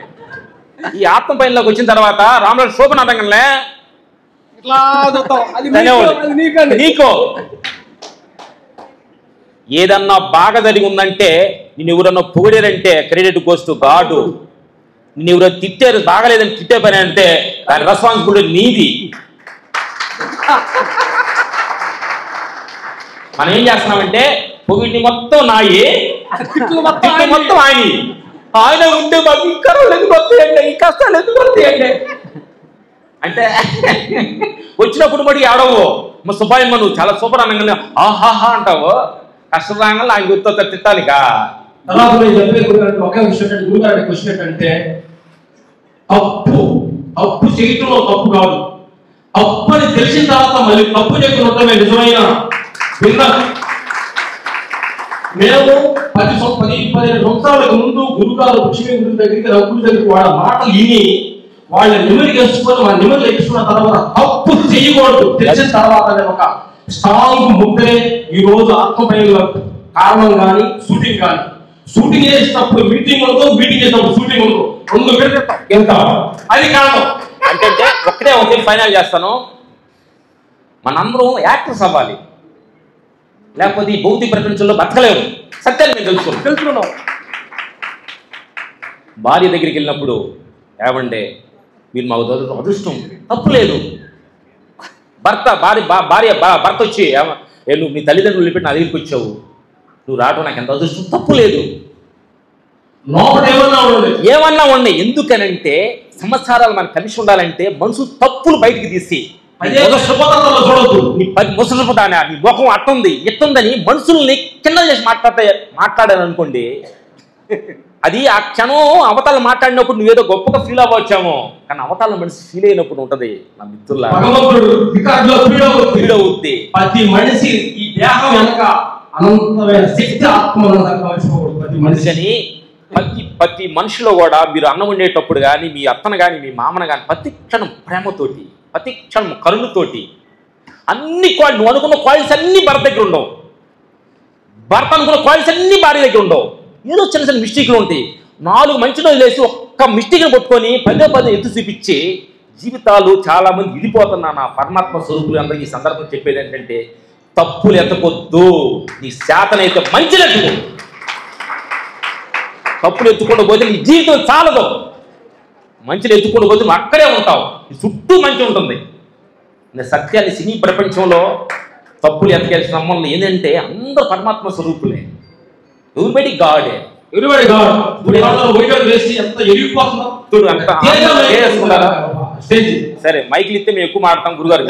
S4: ఈ ఆత్మ పైనలోకి వచ్చిన తర్వాత రామలక్ష్మణ్ సూపర్ అనగానే నీకో ఏదన్నా బాగా జరిగి ఉందంటే నేను ఎవరన్నా పొగిడారంటే క్రెడిట్ గోస్ టు గాడ్. నేను ఎవరో తిట్టారు బాగలేదని తిట్టే పని అంటే దాని రెస్పాన్సిబిలిటీ నీది. మనం ఏం చేస్తున్నామంటే పొగిడిని మొత్తం నాయి మొత్తం ఆయన ఉంటే మాకు ఈ కర్రలు ఎందుకు వస్తాయండి ఈ కష్టాలు ఎందుకు వస్తాయండి అంటే వచ్చినప్పుడు మరి ఆడవు మా సుబ్బాయమ్మ నువ్వు చాలా సూపర్ అనగానే ఆహాహా అంటావు. కష్టం రాగానే ఆయన గుర్తు తిట్టాలిగా.
S5: తర్వాత నేను చెప్పే ఒకే విషయం గురుగారి క్వశ్చన్ ఏంటంటే తప్పు చేయటంలో తప్పు కాదు, తప్పు అని తెలిసిన తర్వాత మళ్ళీ తప్పు చెప్పినట్టమే నిజమైన విన్నాను. మేము 10-15 సంవత్సరాలకు ముందు గురుగారు లక్ష్మీ గురి దగ్గరికి రఘుగురి దగ్గరికి వాళ్ళ మాటలు విని వాళ్ళ నిమిరికి వేసుకొని వాళ్ళ నిమిరిలో వేసుకున్న తర్వాత తప్పు చేయకూడదు తెలిసిన తర్వాత ఒక స్ట్రాంగ్ ముద్రే ఈ రోజు ఆత్మపైన కారణం కానీ షూటింగ్ కానీ. షూటింగ్ చేసినప్పుడు మీటింగ్ ఉండదు, మీటింగ్ చేసినప్పుడు షూటింగ్ ఉండదు, 2 పెడితే అది కారణం.
S4: అంటే ఒకటే ఫైనల్ చేస్తాను, మనందరం యాక్టర్స్ అవ్వాలి, లేకపోతే ఈ భౌతిక ప్రపంచంలో బతకలేము. సత్యాన్ని మేము తెలుసుకున్నాం. భార్య దగ్గరికి వెళ్ళినప్పుడు ఏమంటే మీరు మాకు అదృష్టం తప్పు లేదు. భర్త వచ్చి నువ్వు మీ తల్లిదండ్రులు వెళ్ళిపెట్టి నా దగ్గరికి వచ్చావు, నువ్వు రావడం నాకు ఎంత అదృష్టం తప్పు లేదు. ఏమన్నా ఉన్నాయి. ఎందుకనంటే సంవత్సరాలు మనకు కలిసి ఉండాలంటే మనుషులు తప్పులు బయటికి తీసి ముసలిపోతానా నీ ముఖం అట్టుంది ఎట్టుందని మనుషుల్ని కింద చేసి మాట్లాడాను అనుకోండి, అది ఆ క్షణం అవతల మాట్లాడినప్పుడు నువ్వేదో గొప్పగా ఫీల్ అవ్వచ్చామో, కానీ అవతల మనిషి ఫీల్ అయినప్పుడు ఉంటది నా మిత్రుల ఫీల్ అవుద్ది.
S5: ప్రతి మనిషి ఈ దేహం వెనక అనంతమైన శక్తి ఆత్మ
S4: మనిషి అని ప్రతి మనిషిలో కూడా మీరు అన్నం వండేటప్పుడు కానీ మీ అత్తను కానీ మీ మామను కానీ ప్రతి క్షణం ప్రేమతోటి ప్రతి క్షణం కరుణతోటి అన్ని నువ్వు అనుకున్న క్వాలిటీస్ అన్ని భర్త దగ్గర ఉండవు, భర్త అనుకున్న క్వాలిటీస్ అన్ని భార్య దగ్గర ఉండవు. ఏదో చిన్న మిస్టేక్లు ఉంటాయి. 4 మంచి రోజులు వేసి ఒక్క మిస్టేక్ని పట్టుకొని పదే ఎత్తు చూపించి జీవితాలు చాలా మంది విడిపోతున్నా. నా పరమాత్మ స్వరూపులు అందరికీ ఈ సందర్భం చెప్పేది ఏంటంటే తప్పులు ఎత్తకొద్దు, నీ శాతనైతే మంచిలు ఎత్తుకో. తప్పులు ఎత్తుకుండా పోతే నీ జీవితం చాలదు. మంచిని ఎత్తుకుండా పోతే నువ్వు అక్కడే ఉంటావు, నీ చుట్టూ మంచి ఉంటుంది. సత్యాన్ని సినీ ప్రపంచంలో తప్పులు ఎత్తకేసిన సంబంధం ఏంటంటే అందరూ పరమాత్మ స్వరూపులే. ఎవరిబడి గాడే,
S5: ఎవరిబడి గాడ్ వేసి ఎంత
S4: సరే మైకులు ఇస్తే మేము ఎక్కువ మాట్లాడతాం గురుగారు.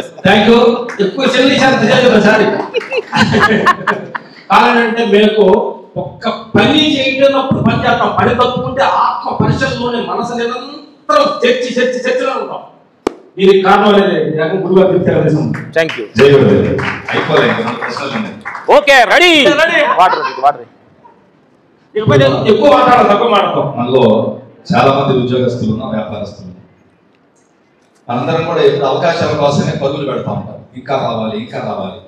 S5: కారణంటే మీకు ఒక్క పని చేయటప్పుడు పని చేస్తాం, పని తప్పుకుంటే ఆత్మ పరిషత్తులోనే మనసు నిరంతరం చర్చలో ఉంటాం. దీనికి కారణం అనేది గురుగారు చెప్తారు.
S4: Thank you. Okay ready. Water
S5: ఎక్కువ మాట్లాడాలి, తక్కువ మాట్లాడతాం.
S2: మనలో చాలా మంది ఉద్యోగస్తులు ఉన్నా, వ్యాపారస్తులు అందరం కూడా ఎప్పుడు అవకాశాల కోసమే పరుగులు పెడతా ఉంటారు. ఇంకా రావాలి.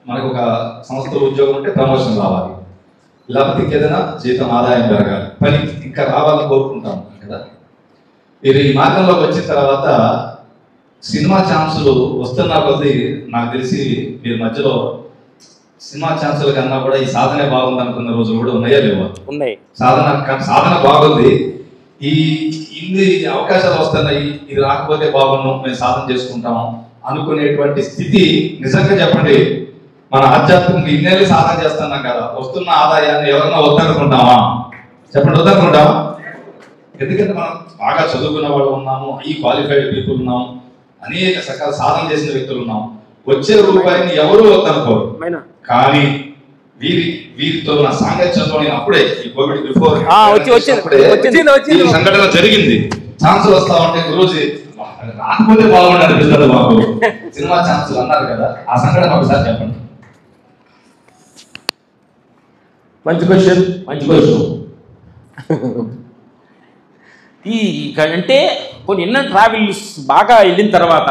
S2: మనకు ఒక సంస్థలో ఉద్యోగం ఉంటే ప్రమోషన్ రావాలి, లేకపోతే ఇంకేదైనా జీతం ఆదాయం పెరగాలి, పని ఇంకా రావాలని కోరుకుంటాం కదా. మీరు ఈ మార్గంలోకి వచ్చిన తర్వాత సినిమా ఛాన్సులు వస్తున్న కొద్దీ నాకు తెలిసి మీరు మధ్యలో సినిమా ఛాన్సుల కన్నా కూడా ఈ సాధనే బాగుంది అనుకున్న రోజులు కూడా ఉన్నాయా లేవా?
S4: ఉన్నాయి.
S2: సాధన బాగుంది, ఇన్ని అవకాశాలు వస్తున్నాయి, ఇది రాకపోతే బాగున్నాం, మేము సాధన చేసుకుంటాం అనుకునేటువంటి స్థితి నిజంగా చెప్పండి, మన ఆధ్యాత్మిక ఇన్నేళ్ళు సాధన చేస్తున్నాం కదా, వస్తున్న ఆదాయాన్ని ఎవరన్నా వద్దనుకుంటామా? చెప్పండి, వద్దనుకుంటామా? ఎందుకంటే మనం బాగా చదువుకున్న వాళ్ళు ఉన్నాము, ఈ క్వాలిఫైడ్ పీపుల్ ఉన్నాం, అనేక సకాల సాధన చేసిన వ్యక్తులు ఉన్నాం. వచ్చే రూపాయిని ఎవరు వద్దనుకోరు. కానీ వీరితో నా సాంగత్యంతో నేను అప్పుడే ఈ కోవిడ్ బిఫోర్ ఈ సంఘటన జరిగింది. ఛాన్సులు వస్తా ఉంటే గురూజీ రాకపోతే బాగుండి అనిపిస్తుంది మాకు, సినిమా ఛాన్సులు అన్నారు కదా, ఆ సంఘటన ఒకసారి చెప్పండి.
S5: మంచి క్వశ్చన్.
S4: ఈ అంటే కొన్ని ఎన్నో ట్రావెల్స్ బాగా వెళ్ళిన తర్వాత,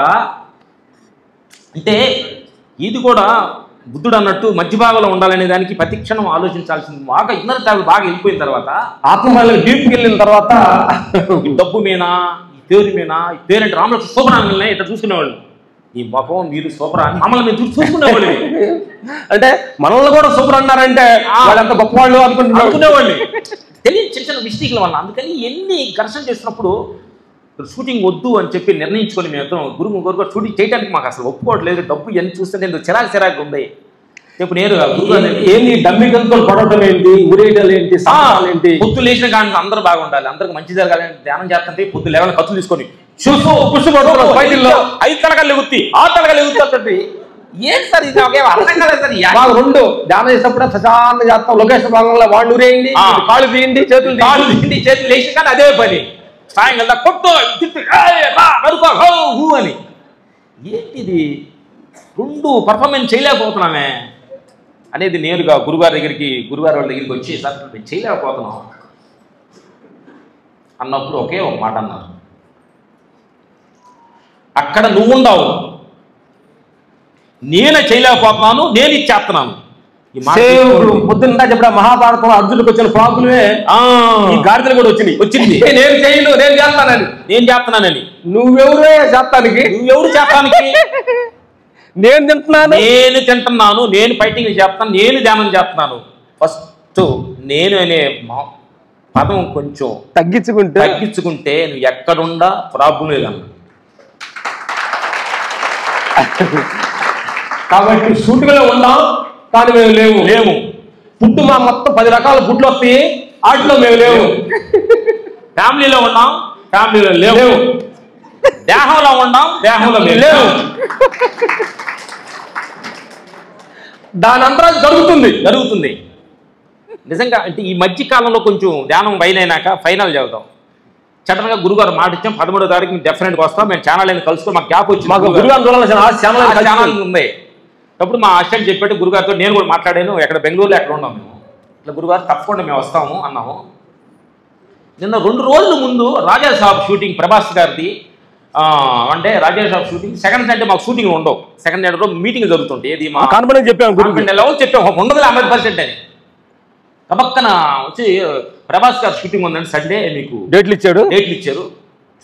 S4: అంటే ఇది కూడా బుద్ధుడు అన్నట్టు మధ్య భాగంలో ఉండాలనే దానికి ప్రతి క్షణం ఆలోచించాల్సింది. బాగా ఇన్నర్ ట్రావెల్ బాగా వెళ్ళిపోయిన తర్వాత, ఆత్మలో డీప్కి వెళ్ళిన తర్వాత ఈ డబ్బు మీనా, ఈ పేరు మీనా, ఈ పేరంటే రామలక్ష్మ సూపరాంగులనే ఇట్లా చూసుకునేవాళ్ళు. ఈ మొఖం మీరు సూపరాంగ్ మమ్మల్ని మీరు చూసుకునేవాళ్ళు.
S5: అంటే మనల్ని కూడా సూపర్ అన్నారంటే వాళ్ళంత గొప్పవాళ్ళు అనుకునేవాళ్ళు.
S4: తెలియని చిన్న చిన్న మిస్టేక్ల వల్ల. అందుకని ఎన్ని ఘర్షణ చేసినప్పుడు షూటింగ్ వద్దు అని చెప్పి నిర్ణయించుకొని మేము గురుగారు షూటింగ్ చేయడానికి మాకు అసలు ఒప్పుకోవట్లేదు. డబ్బు ఎంత చూస్తే నేను చిరాకు ఉంది. ఇప్పుడు నేను
S5: ఏంటి డమ్మి గంతులు పడటం ఏంటి, ఊరేయడాలు ఏంటి, ఏంటి,
S4: పొద్దు లేచిన కానీ అందరూ బాగుండాలి, అందరికి మంచి జరగాలి ధ్యానం చేస్తుంటే పొద్దు లేవని ఖర్చులు తీసుకొని చూస్తూ పుష్పలో ఫైటిల్లో 5 తడగలు ఎగుత్తి 6 తడగలు ఎగుతుంది. ఏంటి సార్ ఇది అర్థం కాలేదు సార్.
S5: మాకు 2 ధ్యానం చేసినప్పుడు ప్రశాంతంగా చేస్తాం. లొకేషన్ భాగంలో వాళ్ళు ఊరేయండి, కాళ్ళు తీయండి,
S4: చేతులు లేచి కానీ అదే పని. సాయంకాలం కొట్టు అని ఏంటిది 2 పర్ఫార్మెన్స్ చేయలేకపోతున్నామే అనేది నేరుగా గురుగారి వాళ్ళ దగ్గరికి వచ్చి సార్ మేము చేయలేకపోతున్నాం అన్నప్పుడు ఒకే ఒక మాట అన్నారు, అక్కడ నువ్వుండవు, నేను చేయలేకపోతున్నాను, నేను ఇచ్చేస్తున్నాను.
S5: పొద్దున్న చెప్పిన మహాభారతం అర్జునుడికి వచ్చిన ప్రాబ్లమే ఈ గాడిదలు కూడా వచ్చింది. నేను చేయను, నేను చేస్తానని. నువ్వెవరే చేస్తానికి? నేను తింటున్నాను, నేను ఫైటింగ్ చేస్తాను, నేను ధ్యానం చేస్తున్నాను. ఫస్ట్ నేను అనే పదం కొంచెం తగ్గించుకుంటే నువ్వు ఎక్కడుండా ప్రాబ్లం లేదన్న. కాబట్టి షూటింగ్లో ఉన్నాం కానీ మేము లేము. ఫుడ్ మా మొత్తం 10 రకాల ఫుడ్లు వస్తాయి, వాటిలో మేము లేవు. ఫ్యామిలీలో ఉన్నాం, ఫ్యామిలీలో లేవు. దేహంలో ఉన్నాం, దేహంలో లేవు. దాని అంతరం జరుగుతుంది. నిజంగా అంటే ఈ మధ్య కాలంలో కొంచెం ధ్యానం బయలైనాక ఫైనల్ చదువుతాం. సడన్గా గురుగారు మాట ఇచ్చాం 13వ తారీఖు డెఫినెట్గా వస్తాం, మేము ఛానల్ అయినా కలుసుకొని మాకు గ్యాప్ వచ్చింది. మాకు గురుగారు ఛానల్ ఉంది. అప్పుడు మా అసిస్టెంట్ చెప్పాడు గురుగారితో, నేను కూడా మాట్లాడాను, ఎక్కడ బెంగళూరులో ఎక్కడ ఉన్నాం మేము. ఇట్లా గురుగారు తప్పకుండా మేము వస్తాము అన్నాము. నిన్న 2 రోజుల ముందు రాజా సాబ్ షూటింగ్ ప్రభాస్ గారిది, అంటే రాజా సాబ్ షూటింగ్ సెకండ్ సండే మాకు షూటింగ్ ఉండవు. సెకండ్ సండే రోజు మీటింగ్ జరుగుతుంటాయి. ఏది మా కాన్ఫిడెన్స్ చెప్పాము, లెవెల్ చెప్పాము, ఉండదు 100% అని. కబక్కన వచ్చి ప్రభాస్ గారు షూటింగ్ ఉందండి సండే, మీకు డేట్లు ఇచ్చారు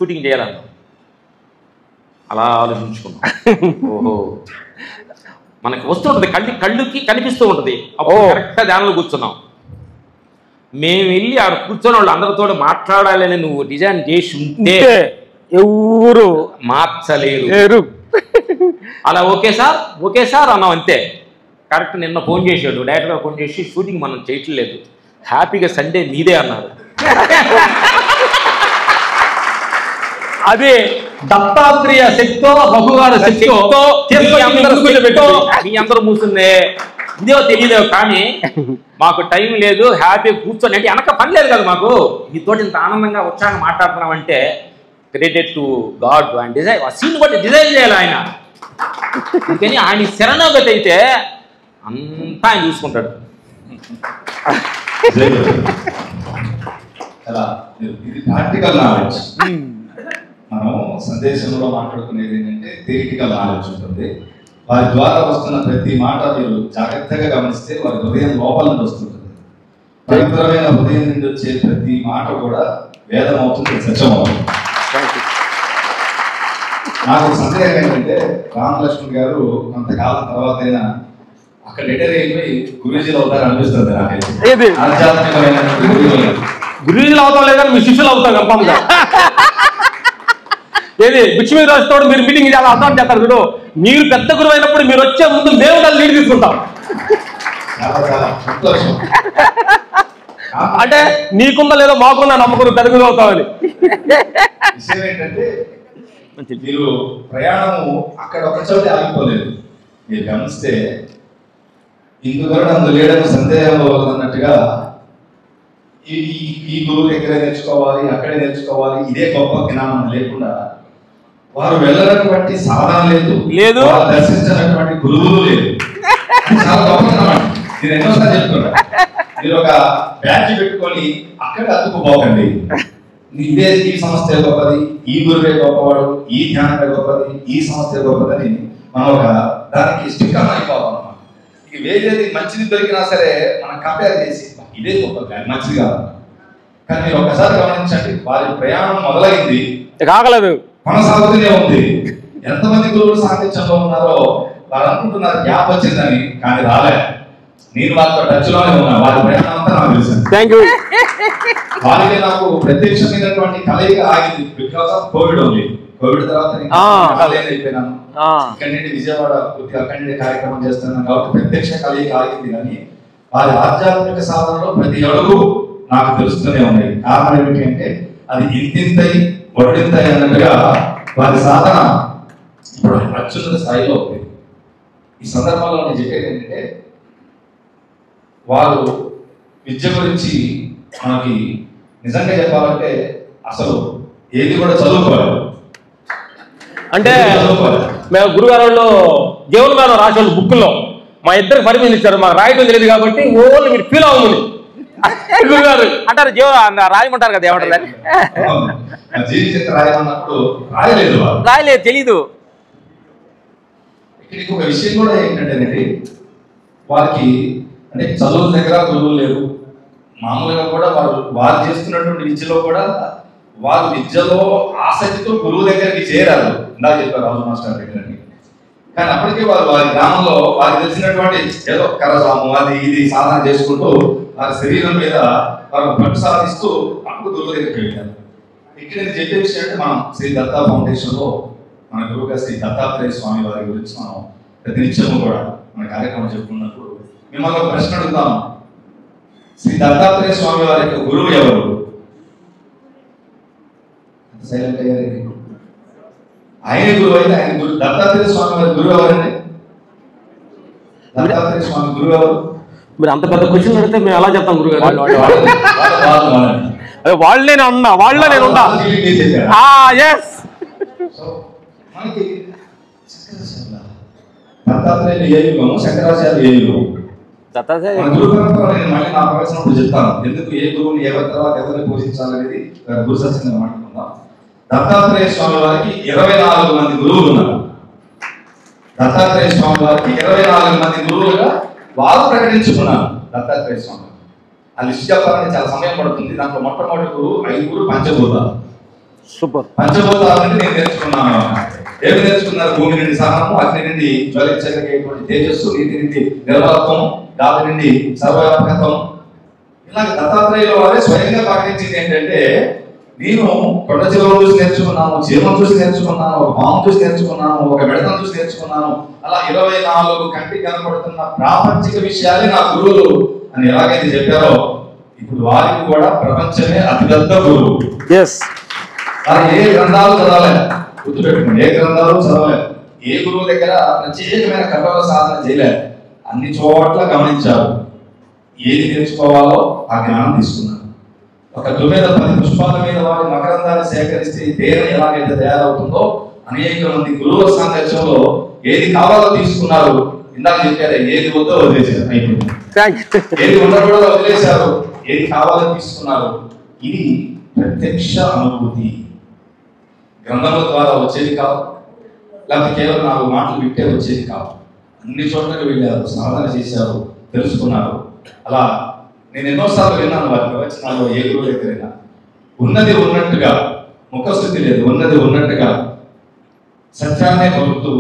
S5: షూటింగ్ చేయాలన్నా. అలా ఆలోచించుకున్నాం, ఓహో మనకి వస్తుంటుంది, కళ్ళుకి కనిపిస్తూ ఉంటుంది. అప్పుడు కరెక్ట్గా ధ్యానంలో కూర్చున్నాం. మేము వెళ్ళి ఆడ కూర్చొని వాళ్ళు అందరితో మాట్లాడాలని నువ్వు డిజైన్ చేసి ఉంటే ఎవరు మార్చలేరు. అలా ఓకే సార్ అన్నాం అంతే. కరెక్ట్ నిన్న ఫోన్ చేశాడు, డైరెక్ట్గా ఫోన్ చేసి షూటింగ్ మనం చేయట్లేదు, హ్యాపీగా సండే మీదే అన్నారు. అదే దత్తాత్రేయ శక్తో రఘుగారు శక్తితో మీ అందరూ మూసిందే, ఇదే తెలియదు. కానీ మాకు టైం లేదు, హ్యాపీ కూర్చొని అంటే వెనక పని లేదు కదా మాకు. మీతో ఇంత ఆనందంగా ఉత్సాహంగా మాట్లాడుతున్నామంటే క్రెడిట్ టు గాడ్. ఆయన డిజైన్ సీన్ బట్టి డిజైన్ చేయాలి ఆయన. అందుకని ఆయన శరణాగతి అయితే అంతా ఆయన చూసుకుంటాడు.
S2: ఇది ప్రాక్టికల్ నాలెడ్జ్. మనం సందేశంలో మాట్లాడుకునేది ఏంటంటే థియరిటికల్ నాలెడ్జ్ ఉంటుంది. వారి ద్వారా వస్తున్న ప్రతి మాట మీరు జాగ్రత్తగా గమనిస్తే వారి హృదయం లోపల నుండి వస్తుంటుంది. పవిత్రమైన హృదయం నుండి వచ్చే ప్రతి మాట కూడా వేదం అవుతుంది, సత్యం అవుతుంది. నాకు సందేహం ఏంటంటే రామలక్ష్మణ్ గారు కొంతకాలం తర్వాత అయినా అక్కడ రిటైర్ అయిపోయి గురూజీలు అవుతారు అనిపిస్తుంది నాకైతే. ఆధ్యాత్మికమైన
S5: గురువులు అవుతాం లేదని మీ శిష్యులు అవుతాం కన్ఫామ్గా. ఏది బిక్షమి రాజుతో మీరు మీటింగ్ చాలా అర్థం చేస్తారు. మీరు మీరు పెద్ద గురువు అయినప్పుడు మీరు వచ్చే ముందు మేము దాన్ని లీడ్ తీసుకుంటాం. అంటే నీకుందా లేదో మాకున్నా నమ్మకం పెద్ద గురువు అవుతామని.
S2: విషయం ఏంటంటే మీరు ప్రయాణము అక్కడ ఒక చోట ఆగిపోలేదు. మీరు గమనిస్తే ఇందువల్ల అందులో లేడని సందేహం అన్నట్టుగా ఈ గురువు దగ్గర నేర్చుకోవాలి, అక్కడే నేర్చుకోవాలి, ఇదే గొప్ప జ్ఞానం లేకుండా వారు వెళ్ళినటువంటి సాధన లేదు, వారు దర్శించినటువంటి గురువులు లేదు. చాలా గొప్ప జ్ఞానం. నేను ఎన్నోసార్లు చెప్తున్నా, మీరు ఒక బ్యాచ్ పెట్టుకొని అక్కడ అతుక్కుపోకండి. ఇదే ఈ సంస్థ గొప్పది, ఈ గురువే గొప్పవాడు, ఈ ధ్యానమే గొప్పది, ఈ సంస్థ గొప్పదని మనం ఒక దానికి స్టిక్కర్ అయిపోతాం. ఇక వేరేది మంచిది దొరికినా సరే మనం కంపేర్ చేసి ఇదే గొప్పది, మంచిది కాదు. కానీ మీరు ఒక్కసారి గమనించండి, వారి ప్రయాణం మొదలైంది,
S5: కాగలదు,
S2: కొనసాగుతూనే ఉంది. ఎంతమంది గురువులు సాధించడంలో ఉన్నారో వారు అనుకుంటున్నారు గ్యాప్ వచ్చిందని, కానీ రాలే. నేను వారితో టచ్ లోనే ఉన్నా, వారి ప్రయాణం అంతా నాకు తెలుసు. వారికి నాకు ప్రత్యక్షమైనటువంటి కలయిక ఆగింది because of Covid only. Covid తర్వాత అయిపోయినాను. ఇక్కడి నుండి విజయవాడ అక్కడి నుండి కార్యక్రమం చేస్తున్నాను కాబట్టి ప్రత్యక్ష కలయిక ఆగింది. కానీ వారి ఆధ్యాత్మిక సాధనలో ప్రతి అడుగు నాకు తెలుస్తూనే ఉన్నాయి. కారణం ఏమిటి అంటే అది ఇంతింతై ఒడింతై అన్నట్టుగా వారి సాధన ఇప్పుడు అత్యున్నత స్థాయిలో ఉంది. ఈ సందర్భంలో నేను చెప్పేది ఏంటంటే వారు విద్య గురించి మనకి నిజంగా చెప్పాలంటే అసలు ఏది కూడా చదువుకోవాలి.
S5: అంటే మేము గురుగారు దేవుని మీద రాసేవాళ్ళు బుక్లో మా ఇద్దరికి పర్మిషన్ ఇచ్చారు. మాకు రాయటం తెలియదు కాబట్టి ఓన్లీ మీరు ఫీల్ అవ్వమని గురుగారు అంటారు. రాయమంటారు కదా, ఏమంటారు రాయలేదు, తెలీదు.
S2: ఇక్కడికి ఒక విషయం కూడా ఏంటంటే వారికి అంటే చదువుల దగ్గర గురువులు లేరు. మామూలుగా కూడా వారు చేస్తున్నటువంటి విద్యలో కూడా వారు విద్యలో ఆసక్తితో గురువు దగ్గరికి చేరారు. ఇందాక చెప్పారు రాజు మాస్టర్ దగ్గరని. కానీ అప్పటికే వారి గ్రామంలో వారికి తెలిసినటువంటి ఏదో కరసాము అది ఇది సాధన చేసుకుంటూ వారి శరీరం మీద వారు పట్టు సాధిస్తూ అప్పుడు గురువు దగ్గరికి వెళ్ళారు. ఇక్కడ నేను చెప్పే విషయం అంటే మనం శ్రీ దత్తా ఫౌండేషన్ లో మన గురువుగా శ్రీ దత్తాత్రేయ స్వామి వారి గురించి మనం ప్రతినిత్యము కూడా మన కార్యక్రమం చెప్పుకున్నప్పుడు మిమ్మల్ని ఒక ప్రశ్న అడుగుతాము. శ్రీ దత్తాత్రేయ స్వామి వారి యొక్క గురువు ఎవరు? సైలెంట్ అయ్యారు. ఆయన గురువు అయితే ఆయన గురువు. దత్తాత్రేయ స్వామి వారి గురువు ఎవరండి? దత్తాత్రేయ స్వామి గురువు ఎవరు?
S5: మీరు అంత పెద్ద క్వశ్చన్ అడిగితే మేము ఎలా చెప్తాం గురుగారు? అదే వాళ్ళే ఉన్నా, వాళ్ళే నేను ఉన్నా.
S2: మనకి దత్తాత్రేయులు ఏ యుగము, శంకరాచార్యులు ఏ యుగం? గురు పరంపర నేను మళ్ళీ నా ప్రవేశినప్పుడు చెప్తాను. ఎందుకు ఏ గురువుని ఎవరి తర్వాత ఎవరిని పూజించాలనేది గురు సత్యంగా మాట్లాడుకుందాం. దత్తాత్రేయ స్వామి వారికి 24 మంది గురువులు ఉన్నారు. దత్తాత్రేయ స్వామి వారికి 24 మంది గురువులుగా వారు ప్రకటించుకున్నారు. దత్తాత్రేయ స్వామి ఆ లిస్ట్ చెప్పాలంటే చాలా సమయం పడుతుంది. దాంట్లో మొట్టమొదటి గురువు 5 పంచభూతాలు.
S5: సూపర్.
S2: పంచభూతాల నుండి నేను నేర్చుకున్నాను. ఏమి నేర్చుకున్నారు? భూమి నుండి సహనము, అగ్ని నుండి జ్వలించగలిగేటువంటి తేజస్సు, నీటి నుండి నిర్మలత్వం, గాలి నుండి సర్వవ్యాపకత్వం. ఇలాగ దత్తాత్రేయుల వారే స్వయంగా ప్రకటించింది ఏంటంటే నేను కొండ చిలువను చూసి నేర్చుకున్నాను, చీమను చూసి నేర్చుకున్నాను, ఒక పాము చూసి నేర్చుకున్నాను, ఒక మిడతను చూసి నేర్చుకున్నాను. అలా 24 కంటికి కనపడుతున్న ప్రాపంచిక విషయాలే నా గురువులు అని ఎలాగైతే చెప్పారో ఇప్పుడు వారికి కూడా ప్రపంచమే అతిపెద్ద గురువు. వారు ఏ గ్రంథాలు చదవలేదు, గుర్తుపెట్టుకోండి, ఏ గ్రంథాలు చదవలేదు. ఏ గురువు దగ్గర ప్రత్యేకమైన కఠోర సాధన చేయలేదు. అన్ని చోట్ల గమనించారు. ఏది నేర్చుకోవాలో ఆ జ్ఞానం తీసుకున్నారు. ఒక దుమ్మెద 10 పుష్పాల మీద వారి మకరందాన్ని సేకరిస్తే తేనె ఎలాగైతే తయారవుతుందో అనేక మంది గురువుల సాంగత్యంలో ఏది కావాలో తీసుకున్నారు. ఇందాక చెప్పారు, ఏది వద్దో వదిలేశారు, అయిపోయింది. ఏది ఉండకూడదో వదిలేశారు, ఏది కావాలో తీసుకున్నారు. ఇది ప్రత్యక్ష అనుభూతి. గ్రంథముల ద్వారా వచ్చేది కాదు, లేకపోతే కేవలం 4 మాటలు వింటే వచ్చేది కాదు. అన్ని చోట్లకి వెళ్ళారు, సాధన చేశారు, తెలుసుకున్నారు. అలా నేను ఎన్నోసార్లు విన్నాను వారి ప్రవచనాల్లో. ఏ గురువు దగ్గరైనా ఉన్నది ఉన్నట్టుగా, ముఖస్థుతి లేదు, ఉన్నది ఉన్నట్టుగా సత్యాన్నే పలుకుతూ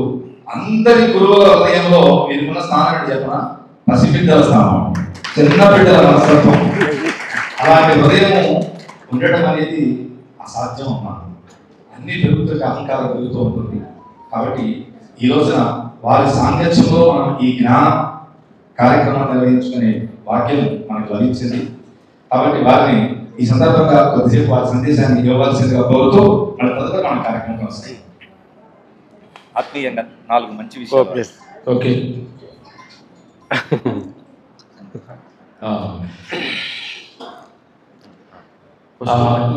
S2: అందరి గురువుల హృదయంలో వీరికున్న స్థానం ఏంటి చెప్పనా? పసిబిడ్డల స్థానం, చిన్న బిడ్డల మనస్తత్వం. అలాంటి హృదయం ఉండడం అనేది అసాధ్యం అమ్మా. అన్ని పెరుగుతుంటే అహంకారం పెరుగుతూ ఉంటుంది. కాబట్టి ఈ రోజున వారి సాంగత్యంలో మనం ఈ జ్ఞాన కార్యక్రమాన్ని నిర్వహించుకునే భాగ్యం మనకు లభించింది. కాబట్టి వారిని ఈ సందర్భంగా కొద్దిసేపు వారి సందేశాన్ని ఇవ్వవలసిందిగా కోరుతూ మన తదుపరి మన కార్యక్రమం వస్తాయి.
S6: ఆత్మీయంగా 4 మంచి విషయాలు.
S5: ఓకే.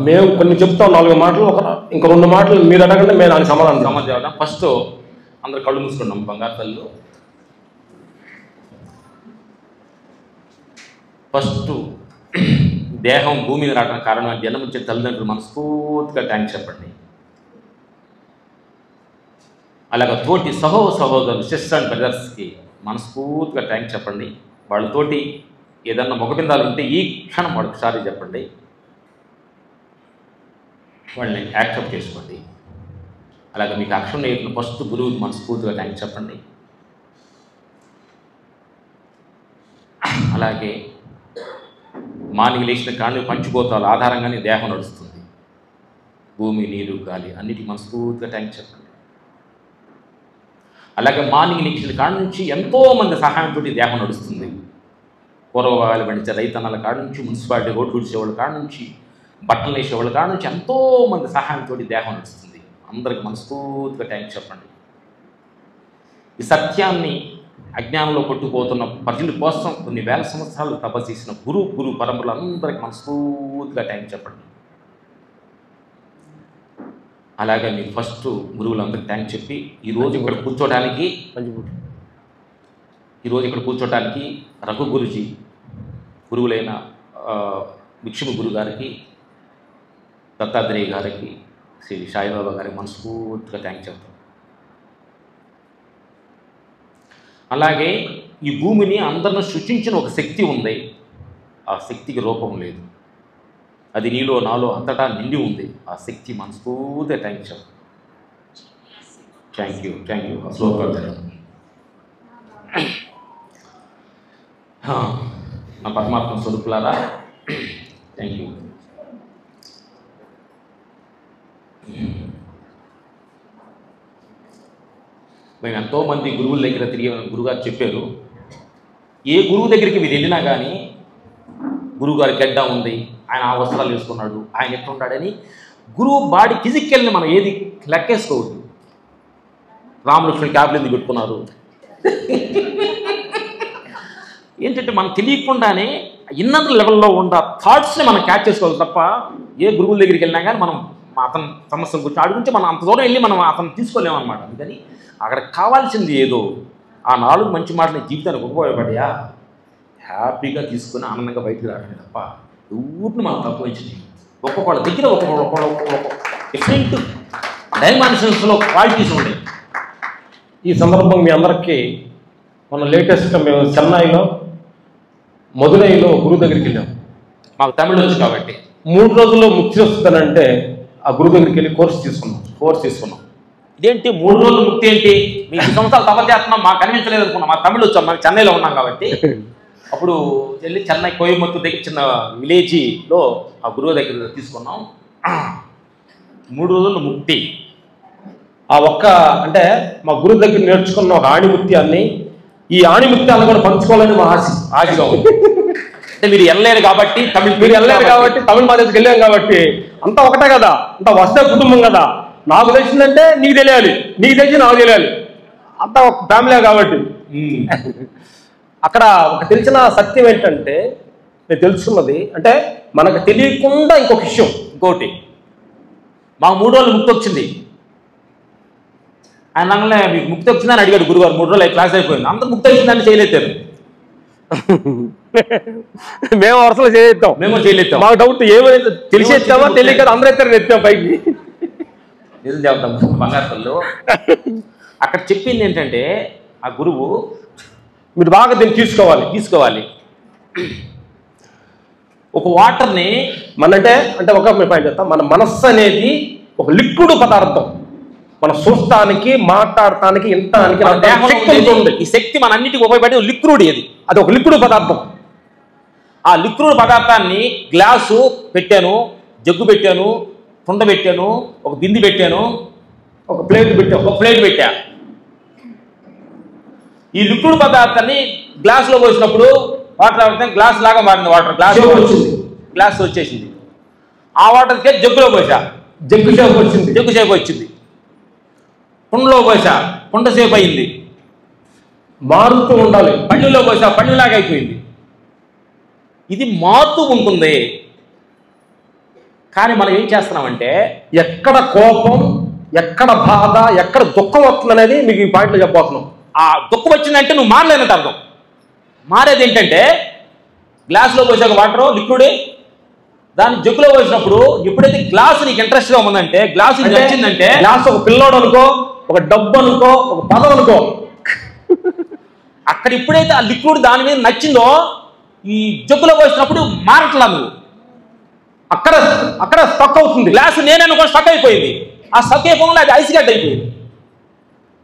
S5: మేము కొన్ని చెప్తాం 4 మాటలు, ఇంకా 2 మాటలు మీరు అడగండి, మేము దానికి సమాధానం
S4: చేద్దాం. ఫస్ట్ అందరు కళ్ళు మూసుకున్నాం. బంగారు తల్లు ఫస్ట్ దేహం భూమి మీద రావడానికి కారణం జన్మనిచ్చే తల్లిదండ్రులు మనస్ఫూర్తిగా థ్యాంక్స్ చెప్పండి. అలాగే తోటి సహోదరులు సిస్టర్ అండ్ బ్రదర్స్కి మనస్ఫూర్తిగా థ్యాంక్స్ చెప్పండి. వాళ్ళతోటి ఏదన్నా మొగబిందాలు ఉంటే ఈ క్షణం వాళ్ళకి సారీ చెప్పండి. వాళ్ళని యాక్సెప్ట్ చేసుకోండి. అలాగే మీకు అక్షరం నేర్పిన ఫస్ట్ గురువుకి మనస్ఫూర్తిగా థ్యాంక్స్ చెప్పండి. అలాగే మార్నింగ్ లేచిన కాళ్ళు పంచిపోతాల ఆధారంగానే దేహం నడుస్తుంది. భూమి, నీరు, గాలి అన్నిటికీ మనస్ఫూర్తిగా థ్యాంక్స్ చెప్పండి. అలాగే మార్నింగ్ లేచిన కాడ నుంచి ఎంతోమంది సహాయంతో దేహం నడుస్తుంది. పూర్వభాగాలు పండించే రైతన్నల కాడ నుంచి, మున్సిపాలిటీ రోడ్లు ఉడిచేవాళ్ళ కాడ నుంచి, బట్టలు వేసేవాళ్ళ కాడ నుంచి ఎంతోమంది సహాయంతో దేహం నడుస్తుంది. అందరికి మనస్ఫూర్తిగా థ్యాంక్స్ చెప్పండి. ఈ సత్యాన్ని అజ్ఞానంలో కొట్టుకుపోతున్న ప్రజల కోసం కొన్ని వేల సంవత్సరాలు తపస్సు చేసిన గురు పరంపరలు అందరికి మనస్ఫూర్తిగా థ్యాంక్స్ చెప్పండి. అలాగే మీకు ఫస్ట్ గురువులందరికీ థ్యాంక్స్ చెప్పి ఈరోజు ఇక్కడ కూర్చోటానికి రఘు గురుజీ, గురువులైన భిక్షుమ గురువు గారికి, దత్తాత్రేయ గారికి, శ్రీ సాయిబాబా గారికి మనస్ఫూర్తిగా థ్యాంక్స్ చెప్తాం. అలాగే ఈ భూమిని అందరిని సృష్టించిన ఒక శక్తి ఉంది. ఆ శక్తికి రూపం లేదు. అది నీలో, నాలో అంతటా నిండి ఉంది. ఆ శక్తి మనస్ఫూర్తిగా థ్యాంక్స్ చెప్తాం. Thank you. నా పరమాత్మ స్వరూపులారా, థ్యాంక్ యూ. మేము ఎంతోమంది గురువుల దగ్గర తిరిగి గురుగారు చెప్పారు, ఏ గురువు దగ్గరికి మీరు వెళ్ళినా కానీ గురువుగారి గడ్డ ఉంది, ఆయన ఆ వస్త్రాలు వేసుకున్నాడు, ఆయన ఎట్లుంటాడని గురువు బాడీ ఫిజికల్ని మనం ఏది లెక్కేసుకోవద్దు. రామలక్ష్మణ్ క్యాబ్లు ఎందుకు పెట్టుకున్నారు ఏంటంటే మనం తెలియకుండానే ఇన్నర్ లెవెల్లో ఉన్న థాట్స్ని మనం క్యాచ్ చేసుకోవాలి తప్ప ఏ గురువుల దగ్గరికి వెళ్ళినా కానీ మనం అతని సమస్యల గురించి అడుగుంటే మనం అంత దూరం వెళ్ళి మనం అతను తీసుకోలేమన్నమాట. అందుకని అక్కడ కావాల్సింది ఏదో ఆ 4 మంచి మాటలు జీవితానికి ఉపయోగపడ్డా హ్యాపీగా తీసుకుని ఆనందంగా బయటకు రావడమే తప్ప ఊరిని మనం తక్కువ ఇచ్చింది. ఒక్కొక్కళ్ళ దగ్గర ఒక్కొక్క డిఫరెంట్ డైమెన్షన్స్లో క్వాలిటీస్ ఉన్నాయి.
S5: ఈ సందర్భం మీ అందరికీ మన లేటెస్ట్గా మేము చెన్నైలో, మదురైలో గురువు దగ్గరికి వెళ్ళాం.
S4: మాకు తమిళ వచ్చు కాబట్టి
S5: 3 రోజుల్లో ముక్తి వస్తుందనంటే ఆ గురువు దగ్గరికి వెళ్ళి కోర్స్ తీసుకున్నాం.
S4: ఇదేంటి 3 రోజులు ముక్తి ఏంటి? మీ 2 సంవత్సరాలు తపస్సు చేస్తున్నాం, మాకు కనిపించలేదు అనుకున్నాం. మా తమిళ వచ్చాం, మనం చెన్నైలో ఉన్నాం కాబట్టి అప్పుడు వెళ్ళి చెన్నై కోయంబత్తూరు దగ్గర చిన్న విలేజ్లో ఆ గురువు దగ్గర తీసుకున్నాం. 3 రోజులు ముక్తి.
S5: ఆ అంటే మా గురువు దగ్గర నేర్చుకున్న ఒక ఆణిముత్యాన్ని, ఈ ఆణిముత్యాలను కూడా పంచుకోవాలని మా ఆశగా ఉంది.
S4: అంటే మీరు వెళ్ళలేరు కాబట్టి
S5: తమిళ మా దగ్గరికి వెళ్ళాం కాబట్టి అంతా ఒకటే కదా, అంతా వస్తే కుటుంబం కదా. నాకు తెలిసిందంటే నీకు తెలియాలి, నీకు తెలిసి నాకు తెలియాలి, అంతా ఒక ఫ్యామిలీ కాబట్టి. అక్కడ ఒక తెలిసిన సత్యం ఏంటంటే, నేను తెలుసుకున్నది అంటే మనకు తెలియకుండా ఇంకొక విషయం.
S4: ఇంకోటి, మాకు 3 రోజులు ముక్తి వచ్చింది. ఆయన అనలే మీకు ముక్తి వచ్చిందని అడిగాడు గురుగారు. 3 రోజులు క్లాస్ అయిపోయింది, అందరూ ముక్తి వచ్చిందని చేయలేతారు.
S5: మేము వరుసలో చేయలేస్తాం, మాకు డౌట్ ఏమైతే తెలిసి ఎత్తామో తెలియక అందరైతే ఎత్తాం పైకి.
S4: నిజం చెప్తాం బంగారులో. అక్కడ చెప్పింది ఏంటంటే ఆ గురువు
S5: మీరు బాగా దీన్ని తీసుకోవాలి.
S4: ఒక వాటర్ని
S5: అంటే ఒక పాయింట్ చెప్తాం, మన మనస్సు అనేది ఒక లిక్విడ్ పదార్థం. మనం చూస్తానికి, మాట్లాడటానికి, ఇంటానికి
S4: ఈ శక్తి మన అన్నిటికీ ఉపయోగపడే లిక్విడ్. అది ఒక లిక్విడ్ పదార్థం. ఆ లిక్విడ్ పదార్థాన్ని గ్లాసు పెట్టాను, జగ్గు పెట్టాను, కుండ పెట్టాను, ఒక బింది పెట్టాను, ఒక ప్లేట్ పెట్టా. ఈ లిక్విడ్ పదార్థాన్ని గ్లాసులో పోసినప్పుడు వాటర్ అవుతాం, గ్లాస్ లాగా మారింది. వాటర్ గ్లాస్ వచ్చేసింది. ఆ వాటర్కే జగ్గులో పోసా, జగ్గు షేప్ వచ్చింది. కుండలో పోసా, కుండ షేప్ అయింది. మారుతూ ఉండాలి. పళ్ళులో పోసా, పళ్ళులాగా అయిపోయింది. ఇది మారుతూ ఉంటుంది. కానీ మనం ఏం చేస్తున్నామంటే
S5: ఎక్కడ కోపం, ఎక్కడ బాధ, ఎక్కడ దుఃఖం వస్తుంది అనేది మీకు ఈ పాయింట్లో చెప్పబోతున్నాం.
S4: ఆ దుఃఖం వచ్చిందంటే నువ్వు మారలేనట్టు అర్థం. మారేది ఏంటంటే గ్లాసులో పోసాక వాటర్ లిక్విడ్, దాన్ని జగ్గులో పోసినప్పుడు ఎప్పుడైతే గ్లాసు నీకు ఇంట్రెస్ట్గా ఉందంటే, గ్లాసు నచ్చిందంటే,
S5: గ్లాస్ ఒక పిల్లోడు అనుకో, ఒక డబ్బు అనుకో, ఒక పదం అనుకో,
S4: అక్కడ ఎప్పుడైతే ఆ లిక్విడ్ దాని మీద నచ్చిందో ఈ జగ్గులో పోసినప్పుడు మారట్లా నువ్వు.
S5: అక్కడ స్టక్ అవుతుంది.
S4: గ్లాసు నేననుకో స్టక్ అయిపోయింది. ఆ స్టక్ అయిపోకుండా అది ఐస్ గడ్డ అయిపోయింది.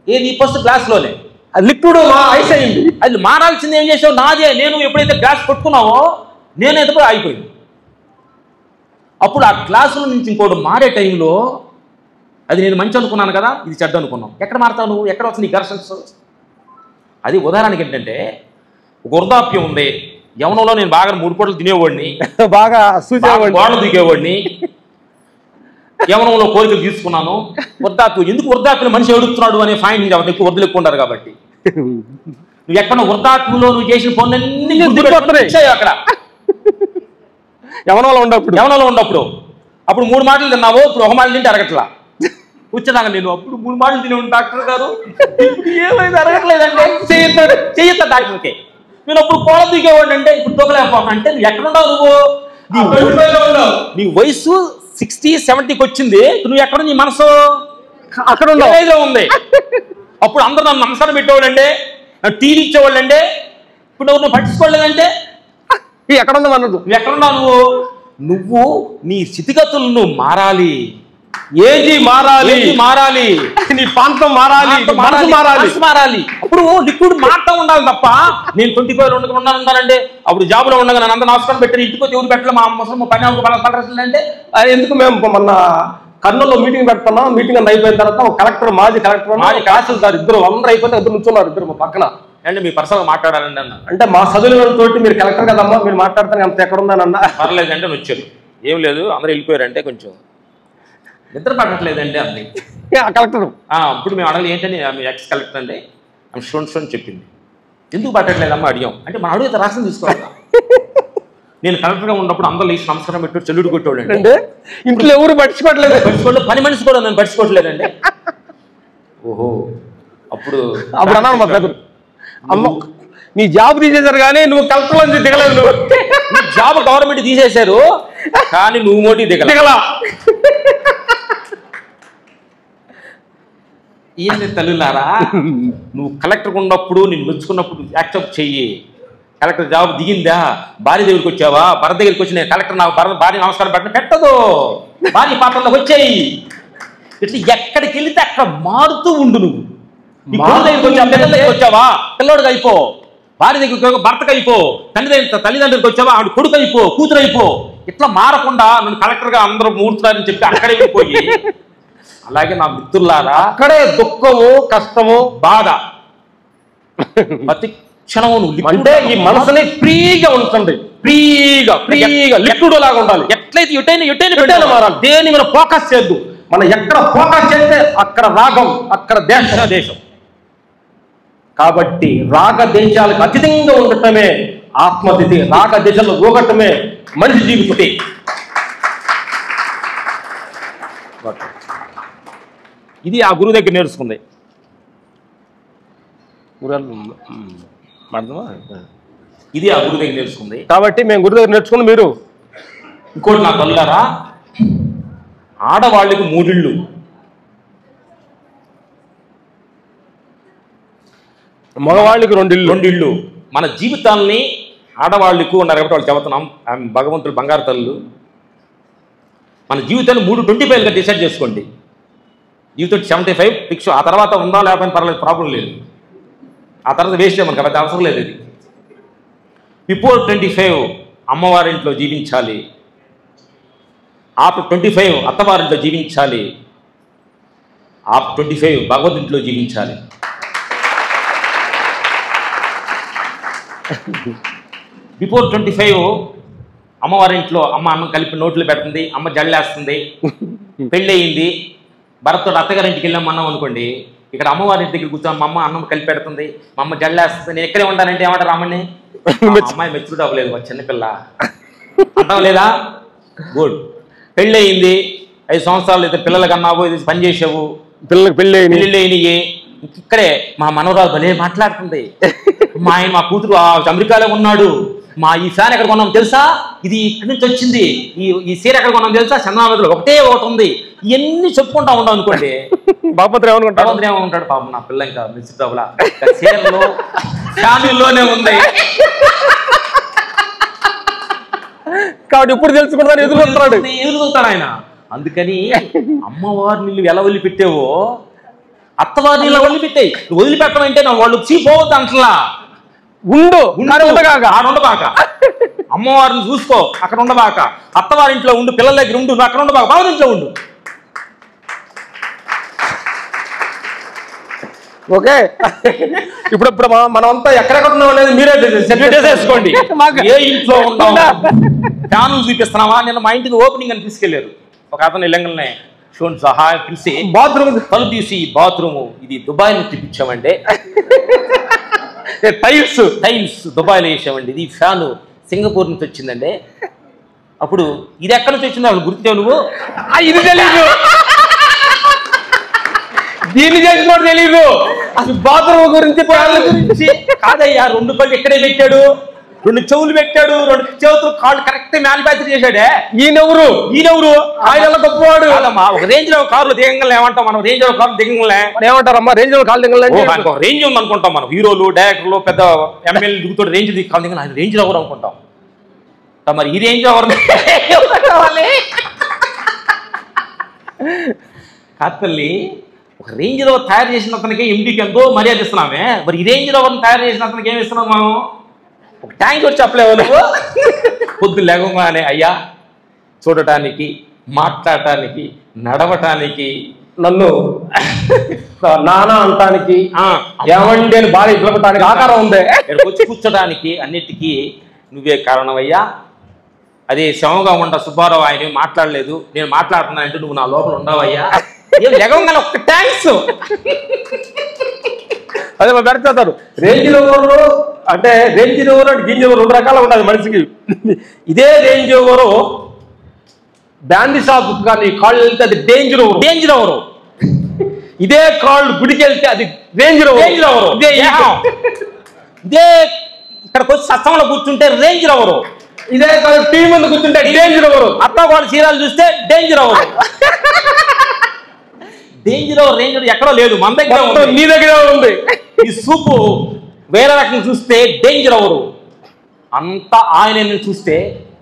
S4: ఏది ఫస్ట్ గ్లాస్లోనే
S5: లిక్విడ్ ఐస్ అయింది.
S4: అది మారాల్సింది ఏం చేసావు? నాదే. నేను ఎప్పుడైతే గ్లాస్ పట్టుకున్నావో నేనైతే అయిపోయింది. అప్పుడు ఆ గ్లాసుల నుంచి ఇంకోటి మారే టైంలో అది నేను మంచి అనుకున్నాను కదా, ఇది చెడ్డ అనుకున్నాను. ఎక్కడ మారుతావు నువ్వు? ఎక్కడ వస్తుంది నీ ఘర్షన్స్? అది ఉదాహరణకి ఏంటంటే ఒక వృద్ధాప్యం ఉంది. యవనంలో నేను బాగా 3 పూటలు తినేవాడిని,
S5: బాగా
S4: గోడలు దిగేవాడిని. యవనంలో కోరికలు తీసుకున్నాను. వృద్ధాప్యం ఎందుకు? వృద్ధాప్యం మనిషి ఏడుస్తున్నాడు అనే పాయింట్ నుంచి ఎక్కువ వద్దులు ఎక్కువ ఉంటారు కాబట్టి. నువ్వు ఎక్కడ వృద్ధాప్యంలో నువ్వు చేసిన పనులన్నీ అక్కడ యవనంలో ఉండప్పుడు అప్పుడు 3 మాటలు తిన్నావు, ఇప్పుడు 1 మాట తింటే అరగట్లా. కూర్చున్నాక నేను అప్పుడు 3 మాటలు తినే డాక్టర్ గారు ఏమైంది అరగట్లేదంటే చెయ్యొద్దా డాక్టర్కి. నేను అప్పుడు కోళ్ళ దిగేవాడిని అంటే ఇప్పుడు తొగలేకపోతా అంటే నువ్వు ఎక్కడున్నావు? నువ్వు నీ వయసు 60-70కి వచ్చింది. నువ్వు ఎక్కడ? నీ మనసు అక్కడ ఉంది. అప్పుడు అందరూ నన్ను నమస్కారం పెట్టేవాళ్ళంటే, నన్ను టీవీ ఇచ్చేవాళ్ళంటే, ఇప్పుడు నువ్వు పట్టించుకోలేదంటే
S5: ఎక్కడుందా అన్నది.
S4: నువ్వు ఎక్కడున్నావు? నువ్వు నీ స్థితిగతులు నువ్వు మారాలి.
S5: ఏది మారాలి, నీ ప్రాంతం మారాలి, మారాలి.
S4: అప్పుడు లిక్విడ్ మారుతూ ఉండాలి తప్ప నేను 25 ఉండాలంటే అప్పుడు జాబులో ఉండగా నన్ను అంత నమస్కారం పెట్టాను, ఇంటికి వచ్చి ఎవరు పెట్టలే, మా ముసలి పని అంటే
S5: ఎందుకు మేము మొన్న కర్నూలులో మీటింగ్ పెడుతున్నాం. మీటింగ్ అంతా అయిపోయిన తర్వాత ఒక కలెక్టర్, మాజీ తహసీల్దార్ ఇద్దరు అందరూ అయిపోతే ఇద్దరు నుంచున్నారు. ఇద్దరు మా పక్కన.
S4: అంటే మీ పర్సనల్ మాట్లాడాలండి అన్న.
S5: అంటే మా చదువులతోటి మీరు కలెక్టర్ కదమ్మా, మీరు మాట్లాడతాను అంత ఎక్కడుందని అన్న.
S4: పర్లేదంటే వచ్చారు. ఏం లేదు, అందరూ వెళ్ళిపోయారంటే కొంచెం నిద్ర పట్టట్లేదండి అంది
S5: కలెక్టర్.
S4: ఇప్పుడు మేము అడగలేదు ఏంటంటే మీ ఎక్స్ కలెక్టర్ అండి ఆమె స్టోన్ చెప్పింది. ఎందుకు పట్టట్లేదమ్మా అడిగాం. అంటే మన అడిగితే రాష్ట్రం తీసుకోవాలి. నేను కలెక్టర్గా ఉన్నప్పుడు అందరూ లేచి నమస్కారం పెట్టాడు, చెల్లుడు కొట్టేవాడు.
S5: అంటే ఇంట్లో ఎవరు పట్టించుకోవట్లేదు.
S4: పని మనిషి కూడా నేను పట్టించుకోవట్లేదండి. ఓహో అప్పుడు
S5: అన్నాను మా బ్రదర్, అమ్మ నీ జాబ్ తీసేశారు కానీ నువ్వు కలెక్టర్ నుంచి దిగలేదు. నువ్వు
S4: జాబ్ గవర్నమెంట్ తీసేశారు కానీ నువ్వు మోటీ దిగలా. ఏంటి తల్లులారా, నువ్వు కలెక్టర్ ఉన్నప్పుడు నేను మెచ్చుకున్నప్పుడు యాక్సెప్ట్ చెయ్యి. కలెక్టర్ జాబ్ దిగిందా, భార్య దగ్గరికి వచ్చావా, భర్త దగ్గరికి వచ్చి నేను కలెక్టర్ నాకు భార్య నమస్కారం పెట్టదు, భార్య పాత్రలోకి వచ్చాయి. ఇట్లా ఎక్కడికి వెళితే అక్కడ మారుతూ ఉండు. నువ్వు దగ్గరికి వచ్చావా, పిల్లల దగ్గరికి వచ్చావా, పిల్లోడికి అయిపో. భార్య దగ్గరికి భర్తకు అయిపో. తల్లిదండ్రులకు వచ్చావా, ఆవిడ కొడుకు అయిపో, కూతురు అయిపో. ఇట్లా మారకుండా నన్ను కలెక్టర్గా అందరూ మూడుతున్నారని చెప్పి అక్కడే వెళ్ళిపోయి, అలాగే నా మిత్రులారా
S5: అక్కడే దుఃఖము, కష్టము,
S4: బాధ ప్రతి క్షణము
S5: అంటే ఈ మనసుని ఫ్రీగా ఉంచండి. ఫ్రీగా లిక్విడ్ లాగా ఉండాలి.
S4: ఎట్లయితే ఎటైనా
S5: మారాలి. దేని మీద ఫోకస్ చేయద్దు. మనం ఎక్కడ ఫోకస్ చేస్తే అక్కడ రాగం, అక్కడ దేశం. కాబట్టి రాగ దేశాలకు అతీతంగా ఉండటమే ఆత్మతిథి. రాగ దేశంలో ఊగటమే మనిషి జీవితం.
S4: ఇది ఆ గురువు దగ్గర నేర్చుకుంది. ఇది ఆ గురువు దగ్గర నేర్చుకుంది.
S5: కాబట్టి మేము గురువు దగ్గర నేర్చుకుని మీరు
S4: ఇంకోటి నా తల్లారా, ఆడవాళ్ళకి 3 ఇళ్ళు,
S5: మగవాళ్ళకి 2
S4: ఇళ్ళు. మన జీవితాల్ని ఆడవాళ్ళకు ఉన్నారు కాబట్టి వాళ్ళు చెబుతున్నాం. భగవంతుడు బంగారు తల్లు. మన జీవితాన్ని 325గా డిసైడ్ చేసుకోండి. జీవితం 75 ఫిక్స్. ఆ తర్వాత ఉందా లేకపోయినా పర్లేదు, ప్రాబ్లం లేదు. ఆ తర్వాత వేస్ట్ చేయమని కాబట్టి అవసరం లేదు. ఇది బిఫోర్ 25 అమ్మవారింట్లో జీవించాలి. ఆఫ్టర్ 25 అత్తవారింట్లో జీవించాలి. ఆఫ్టర్ 25 భగవద్గీతలో జీవించాలి. బిఫోర్ 25 అమ్మవారింట్లో అమ్మ కలిపి నోట్లు పెడుతుంది, అమ్మ జల్లేస్తుంది, పెళ్ళి అయింది, భరత్తో అత్తగారింటికి వెళ్ళామన్నాం అనుకోండి, ఇక్కడ అమ్మవారింటి దగ్గర కూర్చొని మా అమ్మ అన్నం కలిపి పెడుతుంది, మా అమ్మ జల్లేస్తుంది, నేను ఎక్కడే ఉంటానంటే ఏమంటారు అమ్మని? అమ్మాయి మెచ్యూరిటీ అవ్వలేదు, మా చిన్నపిల్ల అంటాం లేదా? గుడ్. పెళ్ళి అయింది, 5 సంవత్సరాలు అయితే పిల్లలకి అన్నావు, ఇది పని చేసావు,
S6: పిల్లలకి పెళ్ళి
S4: అయినాయి. ఇక్కడే మా మనవరాలు భలే మాట్లాడుతుంది, మా ఆయన మా కూతురు అమెరికాలో ఉన్నాడు, మా ఈ ఫ్యాన్ ఎక్కడ కొన్నాం తెలుసా, ఇది ఇక్కడి నుంచి వచ్చింది, ఈ సీర ఎక్కడ కొన్నాం తెలుసా, చంద్రబాబులో ఒకటి ఉంది, ఇవన్నీ చెప్పుకుంటా ఉంటాం అనుకోండి.
S6: బాపత్రి
S4: ఏమనుకుంటాడు? పాపం నా పిల్ల ఇంకా మిస్టర్లా చీరలో ఫ్యామిలీలోనే ఉంది
S6: కాబట్టి ఇప్పుడు తెలుసుకుంటాను,
S4: ఎదుగుతాడు ఆయన. అందుకని అమ్మవారిని నువ్వు ఎలా వదిలిపెట్టావో అత్తవారిని ఇలా వదిలిపెట్టాయి. నువ్వు వదిలిపెట్టమంటే నా వాళ్ళు చీపోవద్దు అంటలా, ఉండబాక, అమ్మవారిని చూసుకో, అక్కడ ఉండబాక, అత్తవారింట్లో ఉండు, పిల్లల దగ్గర ఉండు, నువ్వు అక్కడ ఉండబాక, బావరింట్లో ఉండు.
S6: ఓకే, ఇప్పుడు మనమంతా ఎక్కడెక్కడ ఉన్నాం అనేది మీరే
S4: చేసుకోండి. ఏ ఇంట్లో ఉన్నావు, ఫ్యాన్లు చూపిస్తున్నావా? నేను మా ఇంటికి ఓపెనింగ్ అని తీసుకెళ్లారు, ఒక అతను ఇళ్ళంగానే షోన్ సహా పిలిచి బాత్రూమ్ తలుపు తీసి, బాత్రూమ్ ఇది దుబాయ్ నుంచి తెప్పించామండి, టైల్స్ దుబాయ్లో వేసామండి, ఇది ఫ్యాను సింగపూర్ నుంచి వచ్చిందండి. అప్పుడు ఇది ఎక్కడి నుంచి వచ్చిందో అసలు గుర్తు నువ్వు?
S6: ఇది తెలీదు, దీన్ని చేసిన తెలీదు అసలు బాత్రూమ్ గురించి
S4: కాదయ్యా. 2 కళ్ళు ఎక్కడే పెట్టాడు, 2 చెవులు పెట్టాడు, 2 చేతులు కాళ్ళు కరెక్ట్ మ్యానుఫ్యాక్చర్ చేశాడే.
S6: ఈయనెవరు ఆయన గొప్పవాడు.
S4: ఒక రేంజ్ లో కార్లు దిగంగా ఏమంటాం మనం, రేంజ్ లో కార్లు దిగంగా
S6: ఏమంటారమ్మా? రేంజ్ లో కాళ్ళు దిగలే,
S4: రేంజ్ ఉంది అనుకుంటాం మనం. హీరోలు, డైరెక్టర్లు, పెద్ద ఎమ్మెల్యే దిగుతాడు, రేంజ్ కాళ్ళు దిగ, ఆయన రేంజ్ లో ఎవరు అనుకుంటాం. మరి ఈ రేంజ్ ఎవరు కావాలి? కాతల్లి ఒక రేంజ్ లో తయారు చేసిన అతనికి ఎండికి ఎంతో మర్యాద ఇస్తున్నామే, మరి ఈ రేంజ్ లో తయారు చేసిన అతనికి ఏమి ఇస్తున్నాం మనం? ఒక ట్యాంక్ వచ్చి చెప్పలేవు నువ్వు? పొద్దు లేవగానే అయ్యా చూడటానికి, మాట్లాడటానికి, నడవటానికి,
S6: నన్ను నానా అంటానికి, ఏమండి అని బాగా ఇవ్వటానికి ఆకారం ఉంది,
S4: వచ్చి కూర్చోడానికి, అన్నిటికీ నువ్వే కారణమయ్యా. అదే శవంగా ఉండ సుబ్బారావు ఆయన మాట్లాడలేదు, నేను మాట్లాడుతున్నానంటే నువ్వు నా లోపల ఉండవయ్యా. ఏం లెగవగానే ఒక్క థ్యాంక్స్.
S6: అదే పెడతారు రేంజ్ రోవరు అంటే, రేంజ్ రోవర్ అంటే గింజ 2 రకాలు ఉండాలి మనిషికి. ఇదే రేంజ్ రోవరు బ్యాండీ షాప్ కానీ కాళ్ళు వెళ్తే అది డేంజర్ ఓవరు. ఇదే కాళ్ళు గుడికి వెళ్తే అది రేంజ్ రోవర్.
S4: ఇదే ఇక్కడికి వచ్చి సత్సంలో కూర్చుంటే రేంజ్ రోవరు.
S6: ఇదే టీవీ ముందు కూర్చుంటే డేంజర్ ఓవరు.
S4: అత్త వాళ్ళ చీరాలు చూస్తే డేంజర్ ఓవరు. డేంజర్ రేంజర్ ఎక్కడో లేదు, మన దగ్గర
S6: నీ దగ్గర ఉంది.
S4: ఈ సూపు వేరే రకం చూస్తే డేంజర్ ఓవరు, అంతా ఆయన చూస్తే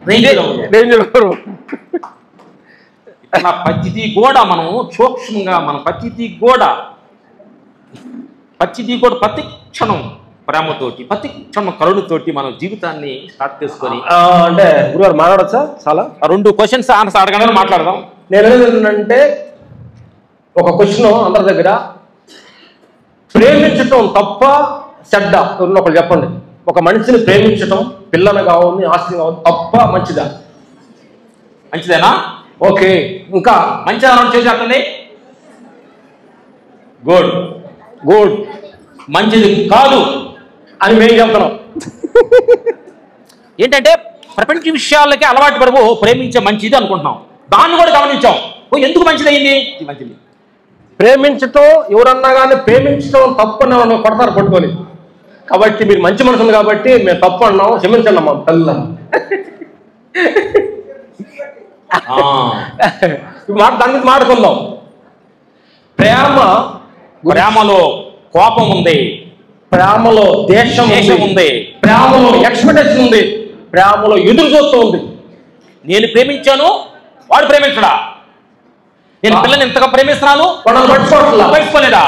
S4: రేంజర్ ఓవరు. ఇట్లా పచ్చితి కూడా మనం సూక్ష్మంగా మన పచ్చితి కూడా ప్రతి క్షణం ప్రేమతోటి, ప్రతి క్షణం కరుణతోటి మనం జీవితాన్ని స్టార్ట్ చేసుకొని,
S6: అంటే గురువారు మాట్లాడచ్చా? చాలా
S4: 2 క్వశ్చన్స్ ఆన్సర్ అడగడానికి మాట్లాడదాం.
S6: నేను ఏంటంటే ఒక క్వశ్చన్ అందరి దగ్గర, ప్రేమించటం తప్ప చెడ్డ ఒకళ్ళు చెప్పండి. ఒక మనిషిని ప్రేమించటం, పిల్లలు కావాలి, ఆస్తి కావాలి, తప్ప మంచిదా?
S4: మంచిదేనా?
S6: ఓకే, ఇంకా
S4: మంచిదా చేసేస్తుంది? గుడ్. మంచిది కాదు
S6: అని మేము చెప్తున్నాం.
S4: ఏంటంటే ప్రపంచ విషయాలకి అలవాటు పడవు, ప్రేమించే మంచిది అనుకుంటున్నాం, దాన్ని కూడా గమనించాం. ఎందుకు మంచిది అయింది? మంచిది
S6: ప్రేమించటం, ఎవరన్నా కానీ ప్రేమించటం తప్పు అన్న కొడతారు పట్టుకొని. కాబట్టి మీరు మంచి మనుషులు కాబట్టి మేము తప్పు అన్నాం, క్షమించండి అమ్మా తల్లి. దాని మీద మాట్లాడుకుందాం.
S4: ప్రేమలో కోపం ఉంది,
S6: ప్రేమలో దేశం ఉంది, ప్రేమలో ఎక్స్పెక్టేషన్ ఉంది, ప్రేమలో ఎదురు చూస్తూ ఉంది.
S4: నేను ప్రేమించాను, వాడు ప్రేమించడా? నేను పిల్లని ఇంతగా ప్రేమిస్తున్నాను,
S6: పట్టుకోలేదా?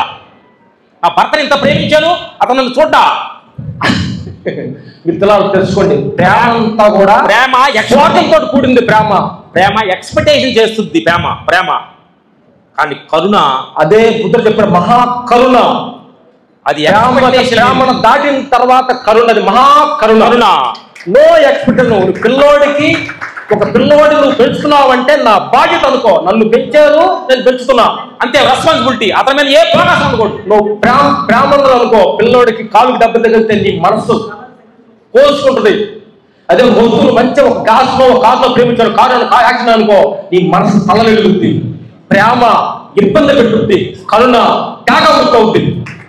S4: నా భర్తని ఇంత ప్రేమించాను, అతను నన్ను చూడ్డా?
S6: మిత్రులు తెలుసుకోండి, ప్రేమ అంతా కూడా
S4: ప్రేమ
S6: స్వార్థంతో కూడింది.
S4: ప్రేమ ఎక్స్పెక్టేషన్ చేస్తుంది. ప్రేమ కానీ కరుణ,
S6: అదే బుద్ధుడు చెప్పాడు, మహాకరుణ.
S4: అది
S6: ప్రేమను దాటిన తర్వాత కరుణ, అది మహాకరుణ. No expectation. పిల్లోడికి ఒక పిల్లోడి నువ్వు పెంచుతున్నావంటే నా బాధ్యత అనుకో, నన్ను పెంచారు నేను పెంచుతున్నా,
S4: అంతే రెస్పాన్సిబిలిటీ. అతని మీద ఏ ప్రోగ్రెస్ అనుకోండి.
S6: నువ్వు ప్రేమను అనుకో, పిల్లోడికి కాలుకి దెబ్బ తగిలితే నీ మనసు కోసుకుంటుంది. అదే వస్తువులు మంచిగా ఒక కారులో ప్రేమించాడు, కారు యాక్సిడెంట్ అనుకో, నీ మనసు తలనెలుగుద్ది. ప్రేమ ఇబ్బంది పెట్టుద్ది, కరుణ త్యాగముక్తి అవుద్ది.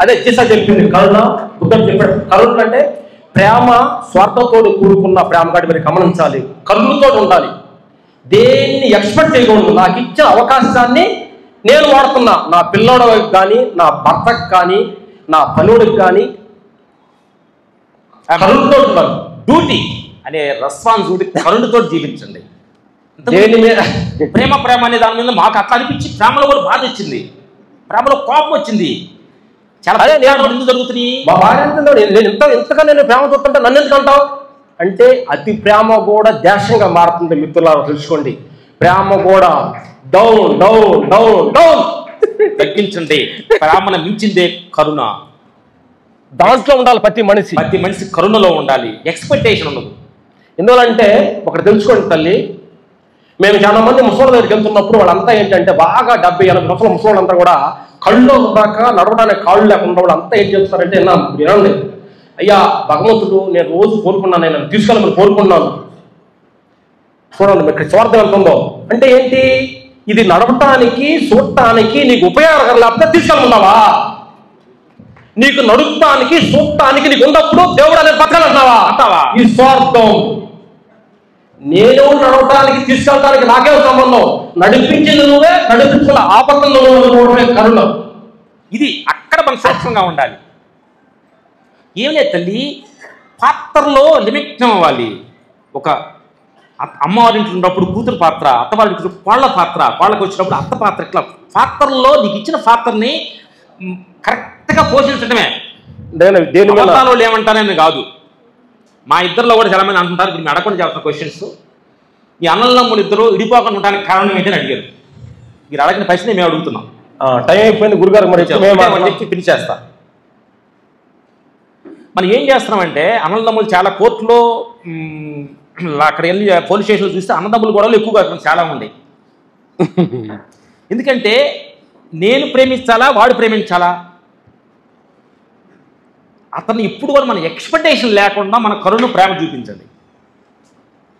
S6: అదే జీసస్ చెప్పింది కరుణ. బుద్ధుడు చెప్పాడు కరుణ అంటే ప్రేమ స్వార్థంతో కూడుకున్న ప్రేమ కాటి మీరు గమనించాలి, కరుణతో ఉండాలి, దేన్ని ఎక్స్పెక్ట్ చేయకూడదు. నాకు ఇచ్చిన అవకాశాన్ని నేను వాడుతున్నా, నా పిల్లోడికి కానీ, నా భర్తకు కానీ, నా పనుడికి కానీ కరుణతో ఉండాలి.
S4: డ్యూటీ అనే రెస్పాన్సిబిలిటీ కరుణతో జీవించండి.
S6: దేని మీద
S4: ప్రేమ అనే దాని మీద మాకు అట్లా అనిపించి ప్రేమలో కూడా బాధ వచ్చింది, ప్రేమలో కోపం వచ్చింది. చాలా ఎందుకు జరుగుతుంది.
S6: మా భార్య నేను ఎంతగా నేను ప్రేమ చూస్తుంటే నన్ను ఎందుకు అంటావు అంటే, అతి ప్రేమ కూడా దేశంగా మారుతుంది. మిత్రులారా తెలుసుకోండి, ప్రేమ కూడా డౌన్ డౌన్ డౌన్ డౌన్
S4: తగ్గించండి. ప్రేమను మించిందే కరుణ.
S6: దాంట్లో ఉండాలి ప్రతి మనిషి
S4: కరుణలో ఉండాలి, ఎక్స్పెక్టేషన్ ఉండదు.
S6: ఎందువలంటే ఒకటి తెలుసుకోండి తల్లి, మేము చాలా మంది ముసలి దగ్గరికి వెళ్తున్నప్పుడు వాళ్ళంతా ఏంటంటే బాగా 70-80 సంవత్సరాల ముసలిళ్ళంతా కూడా కళ్ళు దాకా నడవడానికి కాళ్ళు లేకుండా వాళ్ళు అంతా ఏం చేస్తున్నారంటే, వినండి అయ్యా భగవంతుడు నేను రోజు కోరుకున్నాను, నేను తీసుకెళ్ళమని కోరుకున్నాను. చూడండి మీకు స్వార్థం ఎంత ఉందో. అంటే ఏంటి, ఇది నడవటానికి చూడటానికి నీకు ఉపయోగకరం లేకపోతే తీసుకెళ్ళమన్నావా? నీకు నడుపుతానికి చూడటానికి నీకు ఉన్నప్పుడు దేవుడు అనే బతకాలంటావా అంటావా? ఈ స్వార్థం. నేను నడవటానికి తీసుకెళ్ళడానికి నాకేం సంబంధం, నడిపించింది నువ్వే, నడిపించిన ఆపత్తులు నువ్వే కరుణ.
S4: ఇది అక్కడ మనం సూక్ష్మంగా ఉండాలి. ఏం లేదు తల్లి, పాత్రలో నిమగ్నం అవ్వాలి. ఒక అమ్మవారింటి ఉన్నప్పుడు కూతురు పాత్ర, అత్తవారింటి కోళ్ళ పాత్ర, కోళ్ళకి వచ్చినప్పుడు అత్త పాత్ర, ఇట్లా పాత్రల్లో నీకు ఇచ్చిన పాత్రని కరెక్ట్గా పోషించడమే. దేనిలో ఏమంటారని కాదు. మా ఇద్దరిలో కూడా చాలా మంది అంటుంటారు, ఇప్పుడు మేము అడగకుండా చేస్తున్న క్వశ్చన్స్, ఈ అన్నలమ్ములు ఇద్దరు ఇడిపోకుండా ఉండడానికి కారణం ఏంటని అడిగారు. మీరు అడగిన ప్రశ్న మేము అడుగుతున్నాం.
S6: టైం అయిపోయింది గురుగారు, మరి
S4: చెప్పి పిలిచేస్తా. మనం ఏం చేస్తున్నామంటే, అన్నదమ్ములు చాలా కోర్టులో అక్కడ వెళ్ళి పోలీస్ స్టేషన్లో చూస్తే అన్నదమ్ములు గొడవలు ఎక్కువగా చాలా ఉన్నాయి. ఎందుకంటే నేను ప్రేమించాలా వాడు ప్రేమించాలా, అతను ఇప్పుడు కూడా మన ఎక్స్పెక్టేషన్ లేకుండా మన కరుణ ప్రేమ చూపించండి.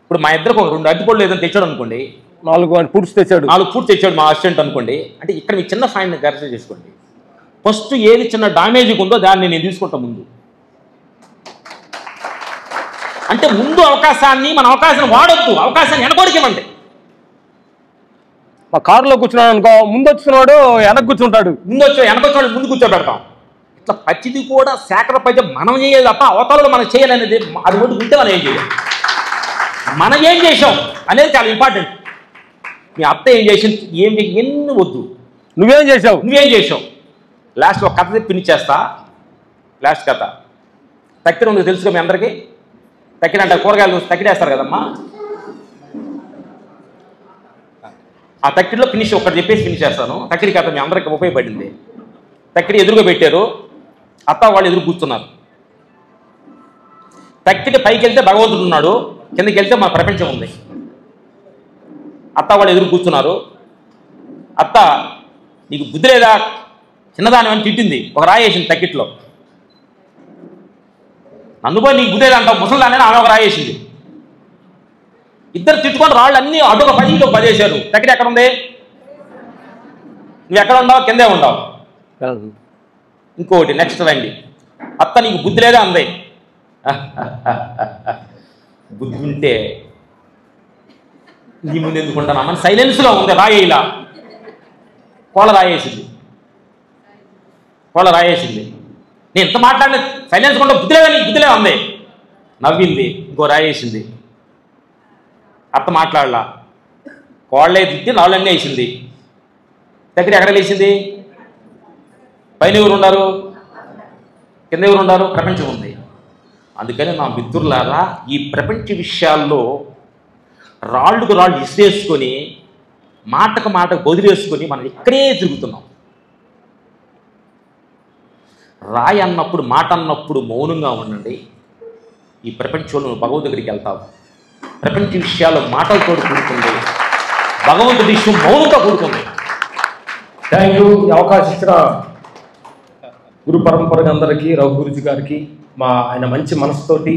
S4: ఇప్పుడు మా ఇద్దరికి ఒక 2 అరటిపళ్ళు ఏదైనా తెచ్చాడు అనుకోండి,
S6: 4 ఫ్రూట్స్ తెచ్చాడు
S4: మా అసిస్టెంట్ అనుకోండి, అంటే ఇక్కడ మీ చిన్న ఫైన్ కరెక్ట్ చేసుకోండి. ఫస్ట్ ఏది చిన్న డ్యామేజ్ ఉందో దాన్ని నేను తీసుకుంటా ముందు. అంటే ముందు అవకాశాన్ని, మన అవకాశాన్ని వాడొద్దు, అవకాశాన్ని వెనకొడికేమండి.
S6: మా కారులో కూర్చున్నాడు అనుకో, ముందు వచ్చినవాడు వెనక కూర్చుంటాడు,
S4: వెనకొచ్చినాడు ముందు కూర్చోబెడతాం. ఇట్లా ప్రతిది కూడా సాక్రిఫైస్ మనం చేయాలి తప్ప అవతలలో మనం చేయాలనేది అది ఒకటి ఉంటే మనం ఏం చేయాలి, మనం ఏం చేసాం అనేది చాలా ఇంపార్టెంట్. మీ అత్త ఏం చేసింది, ఎన్ని వద్దు,
S6: నువ్వేం చేసావు.
S4: లాస్ట్ ఒక కథ పినిచేస్తా. లాస్ట్ కథ తక్కిన ఉంది తెలుసుగా మీ అందరికీ. తక్కిన అంటే కూరగాయలు తక్కిడేస్తారు కదమ్మా, ఆ తక్కిడిలో ఫినిష్ ఒకటి చెప్పేసి ఫినిష్ చేస్తాను. తక్కిడి కథ మీ అందరికీ ఉపయోగపడింది. తక్కిడి ఎదురుగా పెట్టారు, అత్త వాళ్ళు ఎదురు కూర్చున్నారు. తక్కిడి పైకి వెళ్తే భగవంతుడు ఉన్నాడు, కిందకి వెళ్తే మన ప్రపంచం ఉంది. అత్త వాళ్ళు ఎదురు కూర్చున్నారు. అత్త నీకు బుద్ధి లేదా, చిన్నదాని అని తిట్టింది, ఒక రాయేసింది తక్కిట్లో. నన్ను పోయి నీకు బుద్ధి లేదా అంటావు, ముసలిదాన్ని ఆమె ఒక రాయేసింది. ఇద్దరు తిట్టుకొని రాళ్ళు అన్నీ అటుక 10 పదేశారు. తక్కిడి ఎక్కడ ఉంది, నువ్వు ఎక్కడ ఉన్నావు, కిందే ఉన్నావు. ఇంకోటి నెక్స్ట్ రండి, అత్త నీకు బుద్ధి లేదా అందే. బుద్ధి ఉంటే నీ ముందు ఎందుకుంటాను మన సైలెన్స్లో ఉంది. రాయేలా కోళ్ళ రాయేసింది. నేను ఎంత మాట్లాడిన సైలెన్స్ కొంటే బుద్ధి లేదా, నీకు బుద్ధి లేదా అందే. నవ్వింది, ఇంకో రాయేసింది. అత్త మాట్లాడలా, కోళ్ళే తిట్టి రాళ్ళన్నీ వేసింది. దగ్గర ఎక్కడ వేసింది, పైన ఎవరు ఉన్నారు, కింద ఎవరు ఉన్నారు, ప్రపంచం ఉంది. అందుకని నా మిత్రులారా, ఈ ప్రపంచ విషయాల్లో రాళ్ళకు రాళ్ళు ఇసిరేసుకొని మాటకు మాట వదిలేసుకొని మనం ఇక్కడే తిరుగుతున్నాం. రాయి అన్నప్పుడు, మాట అన్నప్పుడు మౌనంగా ఉండండి. ఈ ప్రపంచంలో నువ్వు భగవంతుడి దగ్గరికి వెళ్తావు. ప్రపంచ విషయాలు మాటలతో కూడుకుంది, భగవంతుడి విషయం మౌనంతో కూడుకుంది.
S6: Thank you. ఈ అవకాశం ఇచ్చిన గురు పరంపర అందరికీ, రఘు గురుజీ గారికి, ఆయన మంచి మనసుతోటి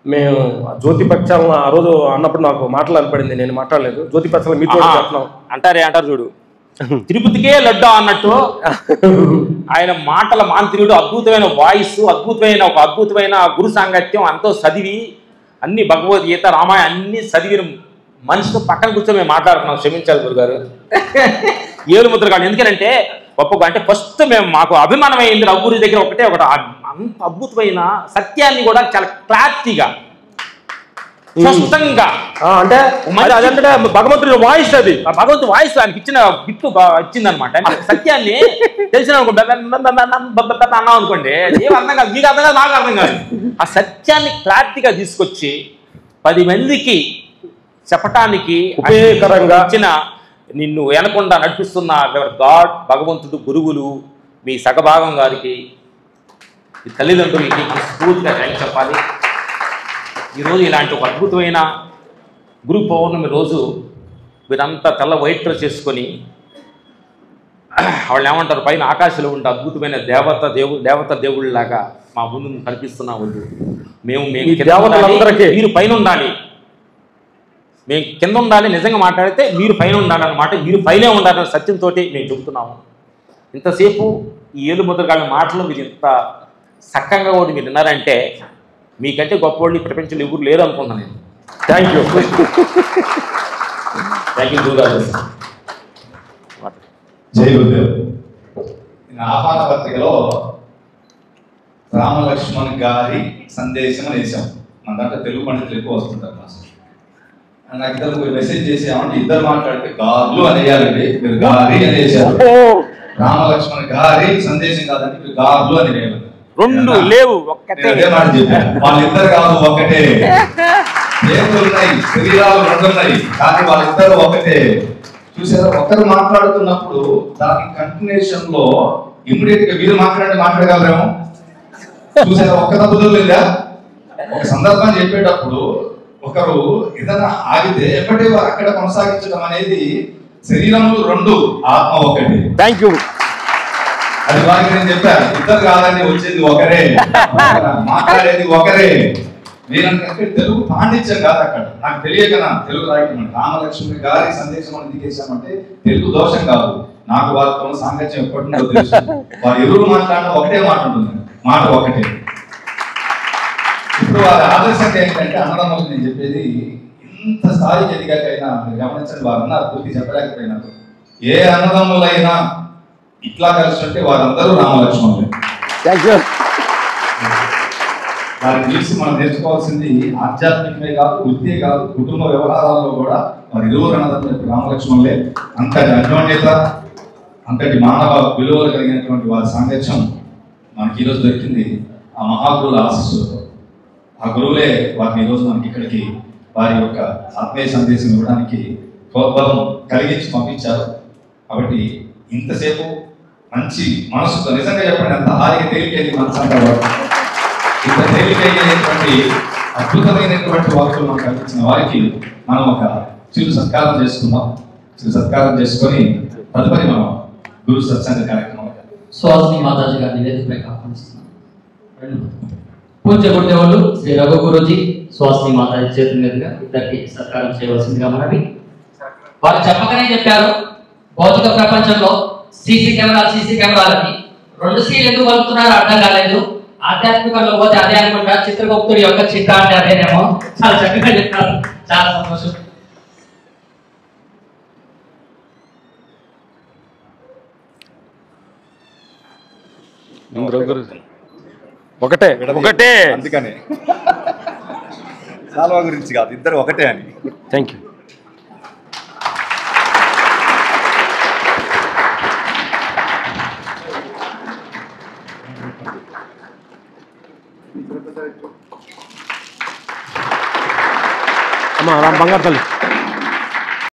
S6: మేము జ్యోతి పక్షాలను ఆ రోజు అన్నప్పుడు నాకు మాట్లాడపడింది, నేను మాట్లాడలేదు. జ్యోతి పక్షాలు మీతో చెప్తున్నాం
S4: అంటారు చూడు, తిరుపతికే లడ్డా అన్నట్టు ఆయన మాటల మాంత్రికుడు, అద్భుతమైన వాయిస్, అద్భుతమైన గురు సాంగత్యం, అంతో చదివి అన్ని భగవద్గీత, రామాయణ అన్ని చదివిన మనిషితో పక్కన కూర్చొని మేము మాట్లాడుతున్నాం. క్షమించాలి గురుగారు. ఏలుముద్ర కాదు. ఎందుకంటే గొప్ప అంటే ఫస్ట్ మాకు అభిమానం అయింది రఘుగురి దగ్గర ఒకటి అంత అద్భుతమైన సత్యాన్ని కూడా చాలా క్లారిటీగా స్పష్టంగా
S6: అంటే అదంటే భగవంతుడి వాయిస్, అది
S4: భగవంతుడి వాయిస్ ఆయనకి ఇచ్చిన గిఫ్ట్ ఇచ్చిందనమాట. సత్యాన్ని తెలిసిన అన్నాం అనుకోండి, ఏం అర్థం కాదు, మీకు అర్థం కాదు, నాకు అర్థం కాదు. ఆ సత్యాన్ని క్లారిటీగా తీసుకొచ్చి 10 మందికి చెప్పటానికి
S6: ఉపయోగకరంగా
S4: ఇచ్చిన, నిన్ను వెనకుండా నడిపిస్తున్న గాడ్, భగవంతుడు, గురువులు, మీ సగభాగం గారికి, ఈ తల్లిదండ్రులకి స్ఫూర్తిగా థ్యాంక్స్ చెప్పాలి. ఈరోజు ఇలాంటి ఒక అద్భుతమైన గురు పౌర్ణమి రోజు వీరంతా తెల్ల వైట్ డ్రెస్ చేసుకొని వాళ్ళు ఏమంటారు, పైన ఆకాశంలో ఉంటే అద్భుతమైన దేవత దేవుళ్ళలాగా మా ముందు కనిపిస్తున్నా ఉంది. మేము
S6: దేవతలందరికీ
S4: మీరు పైన ఉండాలి, మేము కింద ఉండాలి. నిజంగా మాట్లాడితే మీరు పైన ఉండాలన్నమాట, మీరు పైనే ఉండాలన్న సత్యంతో మేము చెబుతున్నాము. ఇంతసేపు ఈ ఏలుముద్రగాళ్ళ మాటలు మీరు ఇంత చక్కగా కూడా మీరు విన్నారంటే మీకంటే గొప్పవాళ్ళు ఈ ప్రపంచంలో ఎవరు లేరు అనుకున్నాను నేను.
S6: Thank you.
S4: గురుగారు.
S2: జై గురుదేవ్. ఆహ్వాన పత్రికలో రామలక్ష్మణ్ గారి సందేశం వేసాం. మన దాంట్లో తెలుగు పండితులు ఎక్కువ వస్తుంటారు. నాకు ఇద్దరు మెసేజ్ చేసామంటే ఇద్దరు మాట్లాడితే గారు అనేయాలండి, మీరు గారి అనేసారు. రామలక్ష్మణ్ గారి సందేశం కాదండి, మీరు గారు అని వేయాలి.
S4: రెండు లేవు, ఒక్కటే
S2: మాట చెప్పాను. వాళ్ళిద్దరు కాదు, ఒక్కటే. పేర్లు ఉన్నాయి, శరీరాలు రెండు ఉన్నాయి, కానీ వాళ్ళిద్దరు ఒకటే. చూసారా, ఒకరు మాట్లాడుతున్నప్పుడు దాని కంటిన్యూషన్ లో ఇమ్మీడియట్ గా మీరు మాట్లాడగలరేమో. చూసారా, ఒక్క తప్పుదో లేదా. ఒక సందర్భం చెప్పేటప్పుడు ఒకరు ఏదైనా ఆగితే ఎప్పటి అక్కడ కొనసాగించడం అనేది, శరీరములు రెండు, ఆత్మ ఒకటి.
S6: Thank you.
S2: అది వారికి నేను చెప్పాను, ఇద్దరు కాదండి, వచ్చేది ఒకరే, మాట్లాడేది ఒకరే. నేనంటే తెలుగు పాండిత్యం కాదు అక్కడ, నాకు తెలియక తెలుగు రాయటం. రామలక్ష్మి గారి సందేశం అని దిగేశామంటే తెలుగు దోషం కాదు, నాకు వాళ్ళతో సాంగత్యం ఎప్పటిందో తెలుసు. వారు ఎవరు మాట్లాడినా ఒకటే మాట ఉంటుంది, మాట ఒకటే. ఇప్పుడు వారి ఆదర్శంగా ఏంటంటే, అన్నదమ్ములకు నేను చెప్పేది, ఇంత స్థాయికి ఎదిగాకైనా మీరు గమనించండి, వారు అన్నారు పూర్తి చెప్పలేకపోయినారు. ఏ అన్నదమ్ములైనా ఇట్లా కలిసి ఉంటే వారందరూ రామలక్ష్మణులే. వారిని చూసి మనం నేర్చుకోవాల్సింది ఆధ్యాత్మికమే కాదు, వృత్తే కాదు, కుటుంబ వ్యవహారాల్లో కూడా వారి ఇరువురు అన్నదమ్ములు రామలక్ష్మణులే. అంతటి అన్యోన్యత, అంతటి మానవ విలువలు కలిగినటువంటి వారి సాంగత్యం మనకి ఈరోజు దొరికింది ఆ మహాగురువుల ఆశీస్సులతో. ఆ గురువులే వారిని ఈరోజు మనకి ఇక్కడికి వారి యొక్క ఆత్మీయ సందేశం ఇవ్వడానికి ప్రోద్బలం కలిగించి పంపించారు. కాబట్టి ఇంతసేపు మంచి మనసుతో, నిజంగా చెప్పండి, అంత హాయిగా తేలికైంది మనసు అంటారు. ఇంత తేలికైనటువంటి అద్భుతమైనటువంటి వాక్కులు మనకు కల్పించిన వారికి మనం ఒక చిరు సత్కారం చేసుకుందాం. చిరు సత్కారం చేసుకొని తదుపరి మనం గురు సత్సంగ కార్యక్రమం
S1: సుహాసిని మాతాజీ గారిని వేదికపైకి ఆహ్వానిస్తున్నాం. పూజ్య గురుదేవులు శ్రీ రఘు గురూజీ, సుహాసిని మాతాజీ చేతుల మీదుగా ఇద్దరికి సత్కారం చేయవలసిందిగా మనవి. వారు చెప్పకనే చెప్పారు, భౌతిక ప్రపంచంలో సీసీ కెమెరాలని 2 సీలు ఎందుకు కలుపుతున్నారో అర్థం కాలేదు. ఆధ్యాత్మికంలో పోతే అదే అనుకుంటా, చిత్రగుప్తుడి యొక్క చిత్ర అంటే అదేనేమో. చాలా చక్కగా చెప్పారు, చాలా సంతోషం.
S6: ఒకటే ఒకటే,
S2: అందుకనే సాల్వా గురించి కాదు, ఇద్దరు ఒకటే అని.
S6: Thank you. బంగారు తల్లి